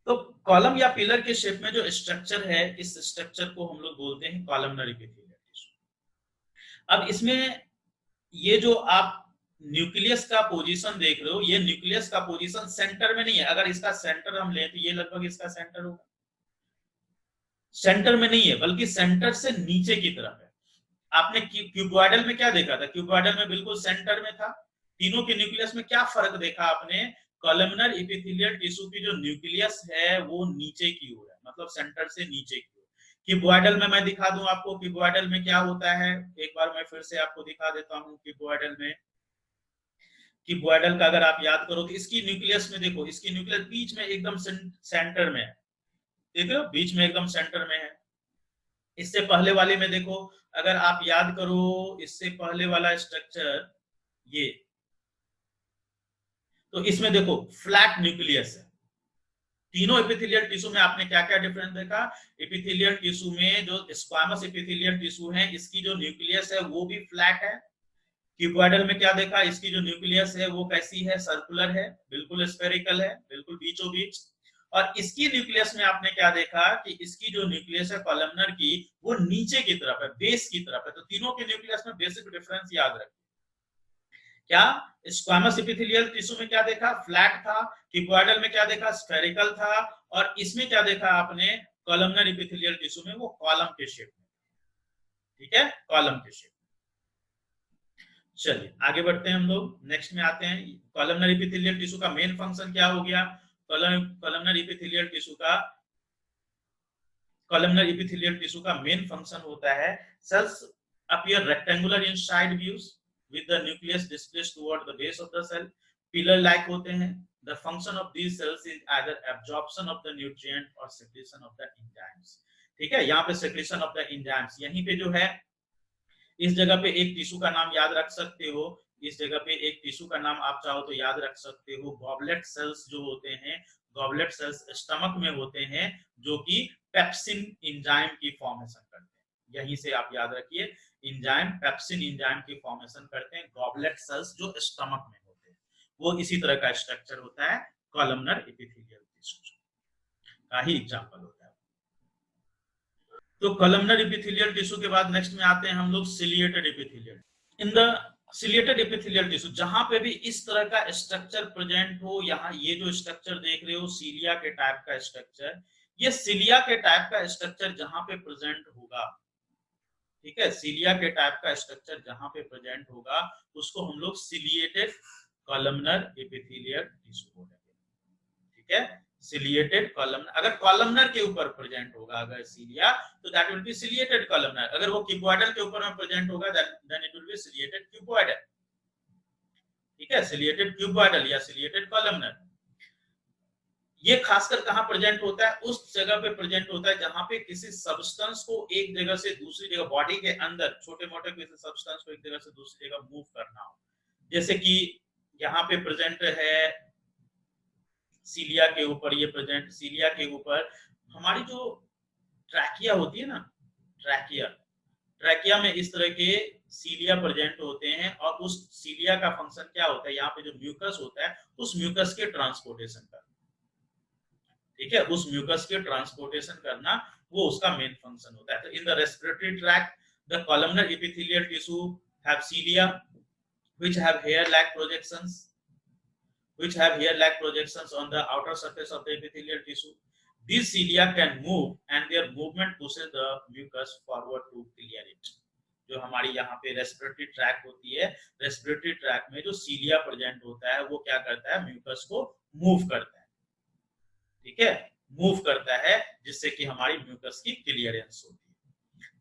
तो कॉलम या पिलर के शेप में जो स्ट्रक्चर है, इस स्ट्रक्चर को हम लोग बोलते हैं कॉलमनर एपिथेलियल टिश्यू। अब इसमें ये जो आप न्यूक्लियस का पोजीशन देख रहे हो, ये न्यूक्लियस का पोजीशन सेंटर में नहीं है, अगर इसका सेंटर हम लें तो ये लगभग इसका सेंटर होगा, सेंटर में नहीं है बल्कि सेंटर से नीचे की तरफ है। आपने क्यूबॉइडल में क्या देखा था, क्यूबॉइडल में बिल्कुल सेंटर में था। तीनों के न्यूक्लियस में क्या फर्क देखा आपने, कॉलमनर एपिथेलियल टिश्यू की जो न्यूक्लियस है वो नीचे की ओर है, मतलब सेंटर से नीचे की ओर, क्यूबॉइडल में मैं दिखा दूं आपको क्यूबॉइडल में क्या होता है, एक बार मैं फिर से आपको दिखा देता हूं क्यूबॉइडल में। क्यूबॉइडल का अगर आप याद करो तो इसकी न्यूक्लियस में देखो, इसकी न्यूक्लियस बीच में एकदम सेंटर में है, देख रहे हो बीच में एकदम सेंटर में है। इससे पहले वाले में देखो, अगर आप याद करो इससे पहले वाला स्ट्रक्चर ये, तो इसमें देखो फ्लैट न्यूक्लियस है। तीनों एपिथेलियल टिश्यू में आपने क्या क्या डिफरेंस देखा, एपिथेलियल टिश्यू में जो स्क्वामस एपिथेलियल टिश्यू है इसकी जो न्यूक्लियस है वो भी फ्लैट है। क्यूबॉइडल में क्या देखा, इसकी जो न्यूक्लियस है वो कैसी है, सर्कुलर है, बिल्कुल स्फेरिकल है, बिल्कुल बीचों बीच। और इसकी न्यूक्लियस में आपने क्या देखा कि इसकी जो न्यूक्लियस है कॉलमनर की वो नीचे की तरफ है, बेस की तरफ है। तो तीनों के न्यूक्लियस में बेसिक डिफरेंस याद रखिए। क्या स्क्वामस एपिथेलियल टिश्यू में क्या देखा, फ्लैट था, क्यूबॉइडल में क्या देखा, स्फेरिकल था, और इसमें क्या देखा आपने कॉलमनर एपिथेलियल टिश्यू में वो कॉलम के शेप में, ठीक है, कॉलम के शेप। चलिए आगे बढ़ते हैं हम लोग, नेक्स्ट में आते हैं। कॉलमनर एपिथेलियल टिश्यू का मेन फंक्शन क्या हो गया, कॉलमनर एपिथेलियल टिश्यू का, कॉलमनर एपिथेलियल टिश्यू का मेन फंक्शन होता है cells appear rectangular in side views with the nucleus displaced toward the base of the cell, pillar like होते हैं। The function of these cells is either absorption of the nutrient or secretion of the enzymes, ठीक है, यहाँ पे secretion of the enzymes, यहीं पे जो है इस जगह पे एक टिश्यू का नाम याद रख सकते हो, इस जगह पे एक टिश्यू का नाम आप चाहो तो याद रख सकते हो, गॉबलेट सेल्स जो होते हैं, गॉबलेट सेल्स स्टमक में होते हैं जो कि पेप्सिन एंजाइम की फॉर्मेशन करते हैं, यहीं से आप याद रखिए, एंजाइम पेप्सिन एंजाइम की फॉर्मेशन करते हैं गॉबलेट सेल्स जो स्टमक में होते हैं। वो इसी तरह का स्ट्रक्चर होता है कॉलमनर एपिथेलियल टिश्यू का ही एग्जांपल होता है। तो कॉलमनर एपिथेलियल टिश्यू के बाद नेक्स्ट में आते हैं हम लोग ciliated epithelial. In the ciliated epithelial tissue जहां पे भी इस तरह का स्ट्रक्चर प्रेजेंट हो, यहाँ ये जो स्ट्रक्चर देख रहे हो सीलिया के टाइप का स्ट्रक्चर, ये सीलिया के टाइप का स्ट्रक्चर जहां पे प्रेजेंट होगा, ठीक है, सीलिया के टाइप का स्ट्रक्चर जहां पे प्रेजेंट होगा उसको हम लोग सिलिएटेड कॉलमनर एपिथेलियल टिश्यू बोलेंगे, ठीक है, सिलिएटेड कॉलमनर। अगर कॉलमनर के ऊपर प्रेजेंट होगा अगर सीलिया, तो that will be ciliated columnar. अगर वो क्यूबॉइडल के ऊपर में प्रेजेंट होगा then it will be ciliated cuboidal, ठीक है, सिलिएटेड क्यूबॉइडल या सिलिएटेड कॉलमनर। ये खासकर कहां प्रेजेंट होता है, उस जगह पे प्रेजेंट होता है जहां पे किसी सब्सटेंस को एक जगह से दूसरी जगह, बॉडी के अंदर छोटे मोटे किसी सब्सटेंस को एक जगह से दूसरी जगह मूव करना हो। जैसे कि यहाँ पे प्रेजेंट है सीलिया के ऊपर, ये प्रेजेंट सीलिया के ऊपर हमारी जो ट्रैकिया होती है ना, ट्रैकिया में इस तरह के सीलिया प्रेजेंट होते हैं, और उस सीलिया का फंक्शन क्या होता है, यहाँ पे जो म्यूकस होता है उस म्यूकस के ट्रांसपोर्टेशन का, ठीक है, उस म्यूकस के ट्रांसपोर्टेशन करना वो उसका मेन फंक्शन होता है। तो in the respiratory tract the columnar epithelial tissue have cilia which have hair-like projections on the outer surface of the epithelial tissue. These cilia can move and their movement pushes the mucus forward to clear it. जो हमारी यहाँ पे रेस्पिरेटरी ट्रैक होती है, रेस्पिरेटरी ट्रैक में जो सीलिया प्रेजेंट होता है वो क्या करता है, म्यूकस को मूव करता है, ठीक है, मूव करता है जिससे कि हमारी म्यूकस की क्लियरेंस होती है।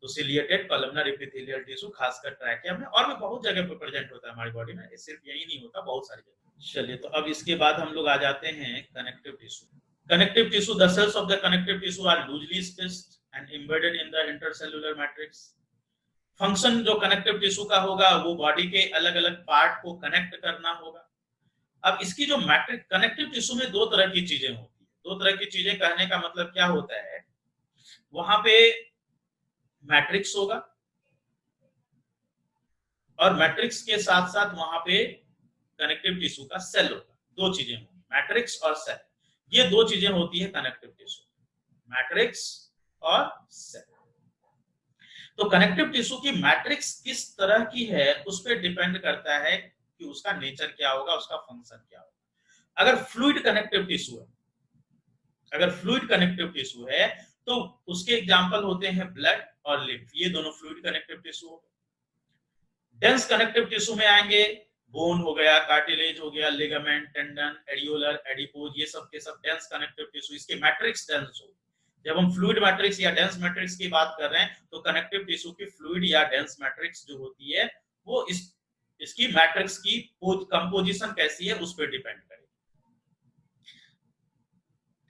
तो सिलिएटेड कॉलमनर एपिथेलियल टिश्यू खासकर ट्रैकिया में और भी बहुत जगह पे प्रेजेंट होता है हमारी बॉडी में, सिर्फ यही नहीं होता, बहुत सारी जगह। चलिए तो अब इसके बाद हम लोग आ जाते हैं connective tissue. Connective tissue, the cells of the connective tissue are loosely spaced and embedded in the intercellular matrix. Function जो कनेक्टिव टिश्यू का होगा वो बॉडी के अलग अलग पार्ट को कनेक्ट करना होगा। अब इसकी जो मैट्रिक, कनेक्टिव टिश्यू में दो तरह की चीजें होती है, दो तरह की चीजें कहने का मतलब क्या होता है, वहां पे मैट्रिक्स होगा और मैट्रिक्स के साथ साथ वहां पे कनेक्टिव टिश्यू का सेल होगा, दो चीजें होंगी, मैट्रिक्स और सेल, ये दो चीजें होती है कनेक्टिव टिश्यू, मैट्रिक्स और सेल। तो कनेक्टिव टिश्यू की मैट्रिक्स किस तरह की है उस पर डिपेंड करता है कि उसका नेचर क्या होगा, उसका फंक्शन क्या होगा। अगर फ्लूइड कनेक्टिव टिश्यू है, अगर फ्लूइड कनेक्टिव टिश्यू है तो उसके एग्जांपल होते हैं ब्लड और लिम्फ, ये दोनों फ्लूइड कनेक्टिव टिश्यू हो गए। डेंस कनेक्टिव टिश्यू में आएंगे बोन हो गया, कार्टिलेज हो गया, लिगामेंट, टेंडन, एडियोलर, एडिपोज, ये सब के सब डेंस कनेक्टिव टिश्यू, इसके मैट्रिक्स डेंस हो। जब हम फ्लूइड मैट्रिक्स या डेंस मैट्रिक्स की बात कर रहे हैं तो कनेक्टिव टिश्यू की फ्लूइड या डेंस मैट्रिक्स जो होती है वो इसकी मैट्रिक्स की कंपोजिशन कैसी है उस पर डिपेंड करेगी।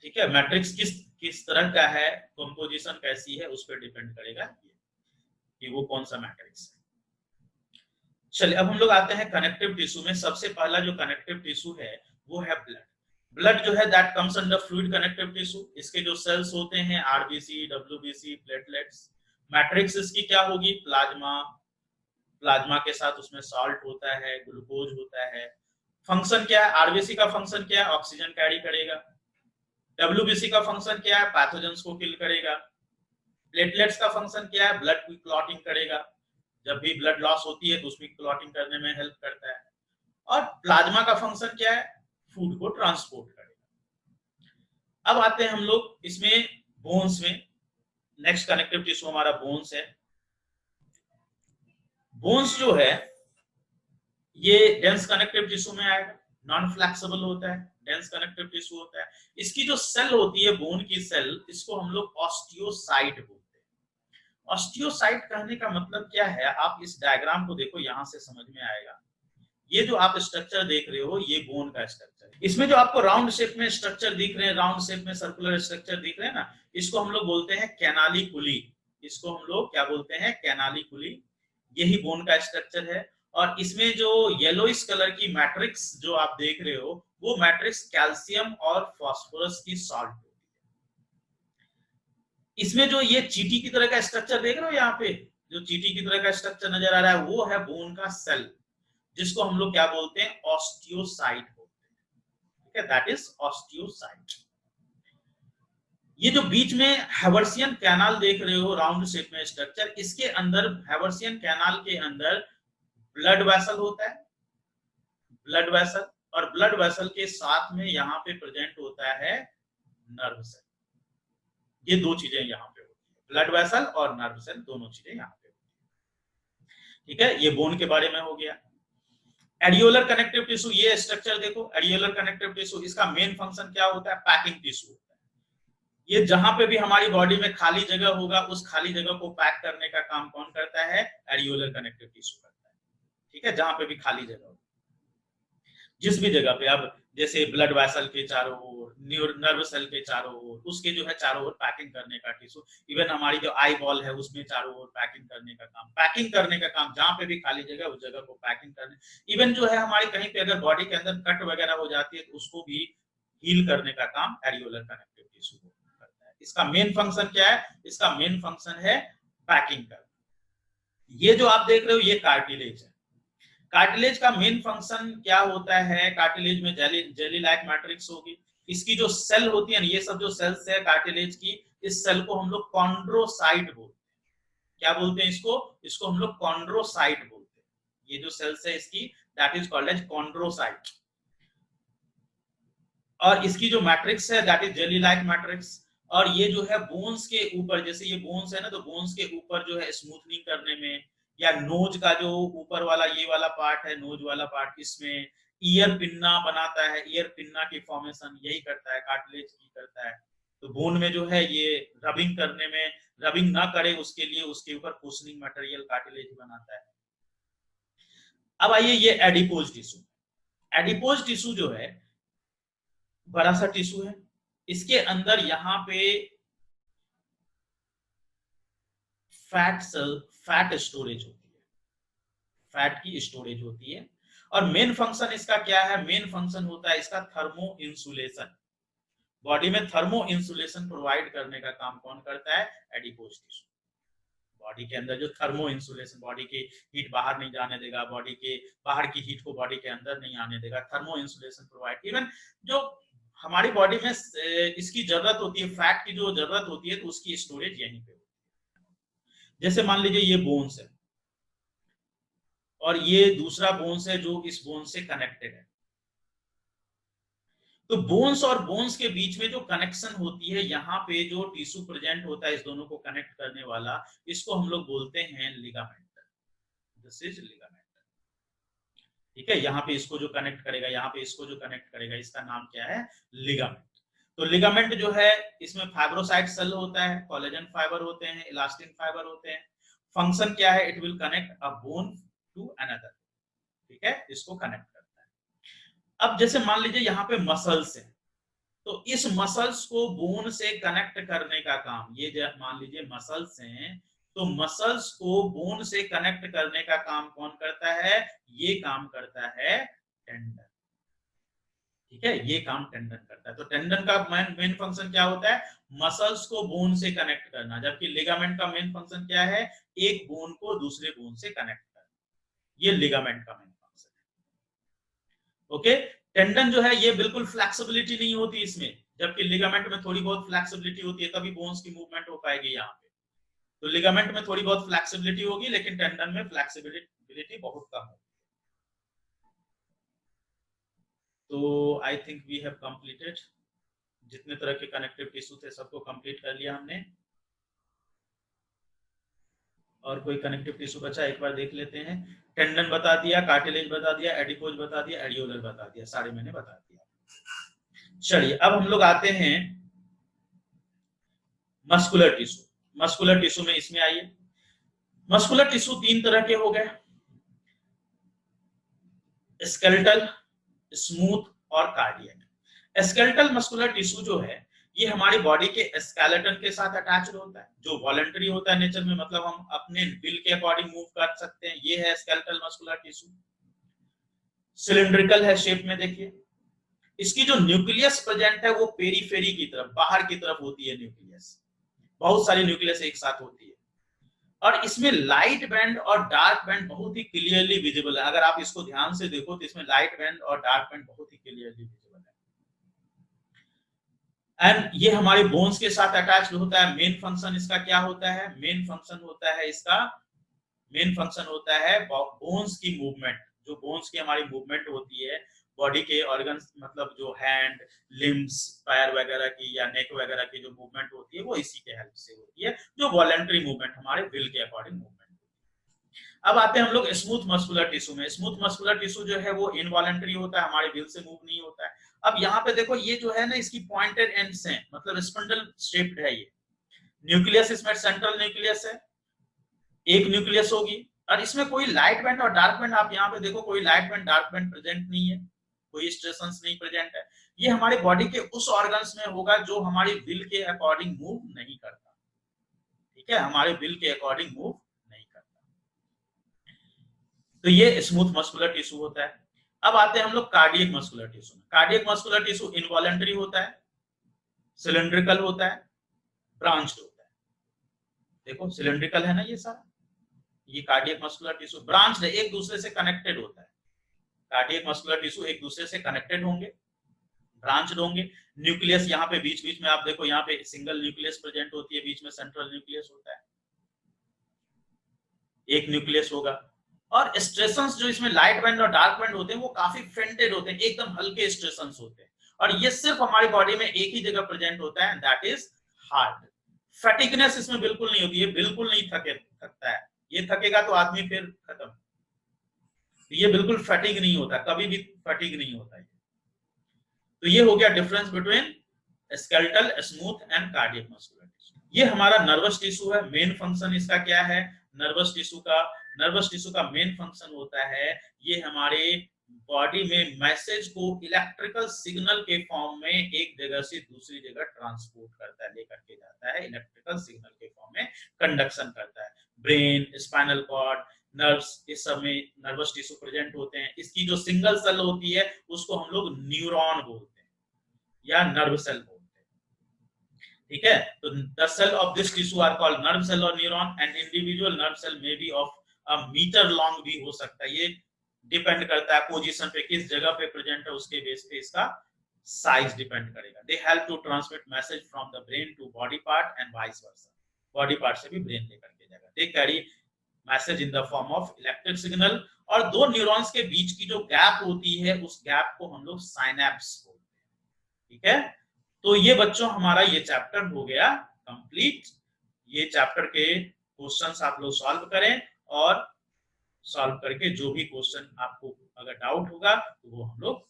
ठीक है, मैट्रिक्स किस तरह का है, कंपोजिशन कैसी है, उस पर डिपेंड करेगा कि वो कौन सा मैट्रिक्स है। चलिए अब हम लोग आते हैं कनेक्टिव टिश्यू में। सबसे पहला जो कनेक्टिव टिश्यू है वो है ब्लड। ब्लड जो है that comes under fluid connective tissue. इसके जो सेल्स होते हैं आरबीसी, डब्ल्यूबीसी, प्लेटलेट्स। मैट्रिक्स इसकी क्या होगी, प्लाज्मा। प्लाज्मा के साथ उसमें सॉल्ट होता है, ग्लूकोज होता है। फंक्शन क्या है, आरबीसी का फंक्शन क्या है, ऑक्सीजन कैरी करेगा। डब्ल्यूबीसी का फंक्शन क्या है, पैथोजेंस को किल करेगा। प्लेटलेट्स का फंक्शन क्या है, ब्लड की क्लॉटिंग करेगा। जब भी ब्लड लॉस होती है तो उसकी क्लॉटिंग करने में हेल्प करता है। और प्लाज्मा का फंक्शन क्या है, फूड को ट्रांसपोर्ट करेगा। अब आते हैं हम लोग इसमें बोन्स में। नेक्स्ट कनेक्टिव टिश्यू हमारा बोन्स है। बोन्स जो है ये डेंस कनेक्टिव टिश्यू में आएगा, नॉन फ्लेक्सिबल होता है, डेंस कनेक्टिव टिश्यू होता है। इसकी जो सेल होती है बोन की सेल, इसको हम लोग ऑस्टियोसाइट बोलते हैं। ऑस्टियोसाइट कहने का मतलब क्या है, आप इस डायग्राम को देखो, यहां से समझ में आएगा। ये जो आप स्ट्रक्चर देख रहे हो ये बोन का स्ट्रक्चर है। इसमें जो आपको राउंड शेप में स्ट्रक्चर दिख रहे हैं, राउंड शेप में सर्कुलर स्ट्रक्चर दिख रहे हैं ना, इसको हम लोग बोलते हैं कैनालिकुली। इसको हम लोग क्या बोलते हैं, कैनालिकुली। यही बोन का स्ट्रक्चर है। और इसमें जो येलोइश कलर की मैट्रिक्स जो आप देख रहे हो वो मैट्रिक्स कैल्शियम और फास्फोरस की सॉल्ट होती है। इसमें जो ये चीटी की तरह का स्ट्रक्चर देख रहे हो, यहाँ पे जो चीटी की तरह का स्ट्रक्चर नजर आ रहा है वो है बोन का सेल, जिसको हम लोग क्या बोलते हैं, ऑस्टियोसाइट बोलते हैं। ठीक है, दैट इज ऑस्टियोसाइट। ये जो बीच में हैवर्सियन कैनाल देख रहे हो राउंड शेप में स्ट्रक्चर, इसके अंदर हैवर्सियन कैनाल के अंदर ब्लड वेसल होता है, ब्लड वेसल। और ब्लड वेसल के साथ में यहाँ पे प्रेजेंट होता है नर्व सेल। ये दो चीजें यहाँ पे होती है, ब्लड वेसल और नर्व सेल, दोनों चीजें यहाँ पे होती है। ठीक है, ये बोन के बारे में हो गया। एडियोलर कनेक्टिव टिश्यू, ये स्ट्रक्चर देखो, एडियोलर कनेक्टिव टिश्यू, इसका मेन फंक्शन क्या होता है, पैकिंग टिश्यू होता है। ये जहां पे भी हमारी बॉडी में खाली जगह होगा उस खाली जगह को पैक करने का काम कौन करता है, एडियोलर कनेक्टिव टिश्यू करता है। ठीक है, जहां पे भी खाली जगह हो, जिस भी जगह पे, अब जैसे ब्लड वेसल के चारों ओर, नर्व सेल के चारों ओर, उसके जो है चारों ओर पैकिंग करने का टिश्यू। इवन हमारी जो आई बॉल है उसमें चारों ओर पैकिंग करने का काम, पैकिंग करने का काम, जहां पे भी खाली जगह उस जगह को पैकिंग करने। इवन जो है हमारी कहीं पे अगर बॉडी के अंदर कट वगैरह हो जाती है तो उसको भी हील करने का काम एडियोलर कनेक्टिव टिश्यू करता है। इसका मेन फंक्शन क्या है, इसका मेन फंक्शन है पैकिंग करना। ये जो आप देख रहे हो ये कार्टिलेज है। कार्टिलेज का मेन फंक्शन क्या होता है, कार्टिलेज में जेली लाइक मैट्रिक्स होगी। इसकी जो सेल होती है ना, ये सब जो सेल्स है कार्टिलेज की, इस सेल को हम लोग कॉन्ड्रोसाइट बोलते हैं। क्या बोलते हैं इसको, इसको हम लोग कॉन्ड्रोसाइट बोलते हैं। ये जो सेल्स है इसकी, that is called as chondrocyte. और इसकी जो मैट्रिक्स है that is jelly like matrix. और ये जो है बोन्स के ऊपर, जैसे ये बोन्स है ना, तो बोन्स के ऊपर जो है स्मूथनिंग करने में, या नोज का जो ऊपर वाला ये वाला पार्ट है, नोज वाला पार्ट, इसमें ईयर पिन्ना बनाता है, ईयर पिन्ना की फॉर्मेशन यही करता है, कार्टिलेज की करता है। तो बोन में जो है ये रबिंग करने में, रबिंग ना करे उसके लिए उसके ऊपर कुशनिंग मटेरियल कार्टिलेज बनाता है। अब आइए ये एडिपोज टिश्यू। एडिपोज टिश्यू जो है बड़ा सा टिश्यू है, इसके अंदर यहाँ पे फैट स्टोरेज होती है, फैट की स्टोरेज होती है। और मेन फंक्शन इसका क्या है, मेन फंक्शन होता है इसका थर्मो इंसुलेशन। बॉडी में थर्मो इंसुलेशन प्रोवाइड करने का काम कौन करता है, एडिपोज टिश्यू। बॉडी के अंदर जो थर्मो इंसुलेशन, बॉडी की हीट बाहर नहीं जाने देगा, बॉडी के बाहर की हीट को बॉडी के अंदर नहीं आने देगा, थर्मो इंसुलेशन प्रोवाइड। इवन जो हमारी बॉडी में इसकी जरूरत होती है, फैट की जो जरूरत होती है, तो उसकी स्टोरेज यहीं पे होती है। जैसे मान लीजिए ये बोन्स है और ये दूसरा बोन्स है जो इस बोन्स से कनेक्टेड है। तो बोन्स और बोन्स के बीच में जो कनेक्शन होती है, यहाँ पे जो टिश्यू प्रेजेंट होता है इस दोनों को कनेक्ट करने वाला, इसको हम लोग बोलते हैं लिगामेंट। This is ligament. ठीक है, यहाँ पे इसको जो कनेक्ट करेगा, यहाँ पे इसको जो कनेक्ट करेगा, इसका नाम क्या है, लिगामेंट। तो लिगामेंट जो है इसमें फाइब्रोसाइट सेल होता है, कोलेजन फाइबर होते हैं, इलास्टिन फाइबर होते हैं। फंक्शन क्या है, it will connect a bone to another, ठीक है, इसको कनेक्ट करता है। अब जैसे मान लीजिए यहाँ पे मसल्स है, तो इस मसल्स को बोन से कनेक्ट करने का काम, ये मान लीजिए मसल्स हैं, तो मसल्स को बोन से कनेक्ट करने का काम कौन करता है, ये काम करता है टेंडन, ठीक है, ये काम टेंडन करता है। तो टेंडन का मेन फंक्शन क्या होता है, मसल्स को बोन से कनेक्ट करना, जबकि लिगामेंट का मेन फंक्शन क्या है, एक बोन को दूसरे बोन से कनेक्ट करना, ये लिगामेंट का मेन फंक्शन है। ओके, टेंडन जो है ये बिल्कुल फ्लेक्सिबिलिटी नहीं होती इसमें, जबकि लिगामेंट में थोड़ी बहुत फ्लेक्सिबिलिटी होती है, तभी बोन्स की मूवमेंट हो पाएगी यहाँ पे। तो लिगामेंट में थोड़ी बहुत फ्लेक्सिबिलिटी होगी, लेकिन टेंडन में फ्लेक्सिबिलिटी बहुत कम होगी। तो I think we have completed, जितने तरह के कनेक्टिव टिश्यू थे सबको कंप्लीट कर लिया हमने। और कोई कनेक्टिव टिश्यू बचा, एक बार देख लेते हैं। टेंडन बता दिया, कार्टिलेज बता दिया, एडिपोज बता दिया, एडियोलर बता दिया, सारे मैंने बता दिया। चलिए अब हम लोग आते हैं मस्कुलर टिश्यू। मस्कुलर टिश्यू में इसमें आइए, मस्कुलर टिश्यू तीन तरह के हो गए, स्केलेटल, स्मूथ और कार्डियक। स्केलेटल मस्कुलर टिश्यू जो है ये हमारी बॉडी के स्केलेटन के साथ अटैच्ड होता है, जो वॉलंटरी होता है नेचर में, मतलब हम अपने विल के अकॉर्डिंग मूव कर सकते हैं, ये है स्केलेटल मस्कुलर टिश्यू। सिलिंड्रिकल है शेप में, देखिए इसकी जो न्यूक्लियस प्रेजेंट है वो पेरीफेरी की तरफ, बाहर की तरफ होती है न्यूक्लियस, बहुत सारी न्यूक्लियस एक साथ होती है। और इसमें लाइट बैंड और डार्क बैंड बहुत ही क्लियरली विजिबल है, अगर आप इसको ध्यान से देखो तो इसमें लाइट बैंड और डार्क बैंड बहुत ही क्लियरली विजिबल है। एंड ये हमारे बोन्स के साथ अटैच्ड होता है। मेन फंक्शन इसका क्या होता है, मेन फंक्शन होता है इसका, मेन फंक्शन होता है बोन्स की मूवमेंट, जो बोन्स की हमारी मूवमेंट होती है, बॉडी के ऑर्गन्स, मतलब जो हैंड, लिम्स, पैर वगैरह की या नेक वगैरह की जो मूवमेंट होती है वो इसी के हेल्प से होती है, जो वॉलंटरी मूवमेंट हमारे विल के अकॉर्डिंग मूवमेंट। अब आते हैं हम लोग स्मूथ मस्कुलर टिश्यू में। स्मूथ मस्कुलर टिश्यू जो है वो इनवॉलंटरी होता है, हमारे विल से मूव नहीं होता है। अब यहाँ पे देखो ये जो है ना, इसकी पॉइंटेड एंड्स हैं, मतलब स्पिंडल शेप्ड है ये। न्यूक्लियस इसमें सेंट्रल न्यूक्लियस है, एक न्यूक्लियस होगी, और इसमें कोई लाइट बैंड और डार्क बैंड, आप यहाँ पे देखो कोई light band dark band present नहीं है, कोई स्ट्रेशंस नहीं प्रेजेंट है। ये हमारी बॉडी के उस ऑर्गन्स में होगा जो हमारी विल के अकॉर्डिंग मूव नहीं करता, ठीक है, हमारे विल के अकॉर्डिंग मूव नहीं करता। तो ये स्मूथ मस्कुलर टिश्यू होता है। अब आते हैं हम लोग कार्डियक मस्कुलर टिश्यू में। कार्डियक मस्कुलर टिश्यू इनवॉलंटरी होता है, सिलिंड्रिकल होता है, ब्रांच्ड होता है। देखो सिलिंड्रिकल है ना ये सारा, ये कार्डियक मस्कुलर टिश्यू ब्रांच्ड है, एक दूसरे से कनेक्टेड होता है। कार्डियक मस्कुलर टिश्यू एक दूसरे से कनेक्टेड होंगे, ब्रांच्ड होंगे। न्यूक्लियस यहाँ पे बीच बीच में आप देखो, यहाँ पे सिंगल न्यूक्लियस प्रेजेंट होती है, बीच में सेंट्रल न्यूक्लियस होता है, एक न्यूक्लियस होगा। और स्ट्रेशंस जो इसमें लाइट बैंड और डार्क बैंड होते हैं वो काफी फेंटेड होते हैं, एकदम हल्के स्ट्रेशंस होते हैं, और ये सिर्फ हमारी बॉडी में एक ही जगह प्रेजेंट होता है, दैट इज हार्ट। फैटिगनेस इसमें बिल्कुल नहीं होती है, बिल्कुल नहीं थकता है, ये थकेगा तो आदमी फिर खत्म। ये बिल्कुल फैटिग नहीं होता, कभी भी फैटिग नहीं होता है। तो ये हो गया difference between skeletal, smooth and cardiac muscular tissue. ये हमारा नर्वस टिश्यू है। मेन फंक्शन इसका क्या है, नर्वस टिश्यू का मेन फंक्शन होता है, ये हमारे बॉडी में मैसेज को इलेक्ट्रिकल सिग्नल के फॉर्म में एक जगह से दूसरी जगह ट्रांसपोर्ट करता है, लेकर के जाता है, इलेक्ट्रिकल सिग्नल के फॉर्म में कंडक्शन करता है। ब्रेन, स्पाइनल कॉर्ड, नर्व्स, इस सब में नर्वस टिश्यू प्रेजेंट होते हैं। इसकी जो सिंगल सेल होती है उसको हम लोग न्यूरॉन बोलते हैं या नर्व सेल बोलते हैं, ठीक है। तो the cell of this tissue are called nerve cell और neuron, and individual nerve cell may be of a meter long भी हो सकता है, ये डिपेंड करता है पोजीशन पे, किस जगह पे प्रेजेंट है उसके बेस पे इसका साइज डिपेंड करेगा। They help to transmit message from the brain to body part and vice versa, body part से भी ब्रेन लेकर के जाएगा। They carry message in the form of electric signal, और दो न्यूरॉन्स के बीच की जो गैप होती है उस गैप को हम लोग साइनेप्स बोलते हैं, ठीक है। तो ये बच्चों हमारा ये चैप्टर हो गया कंप्लीट। ये चैप्टर के क्वेश्चंस आप लोग सॉल्व करें, और सॉल्व करके जो भी क्वेश्चन आपको अगर डाउट होगा तो वो हम लोग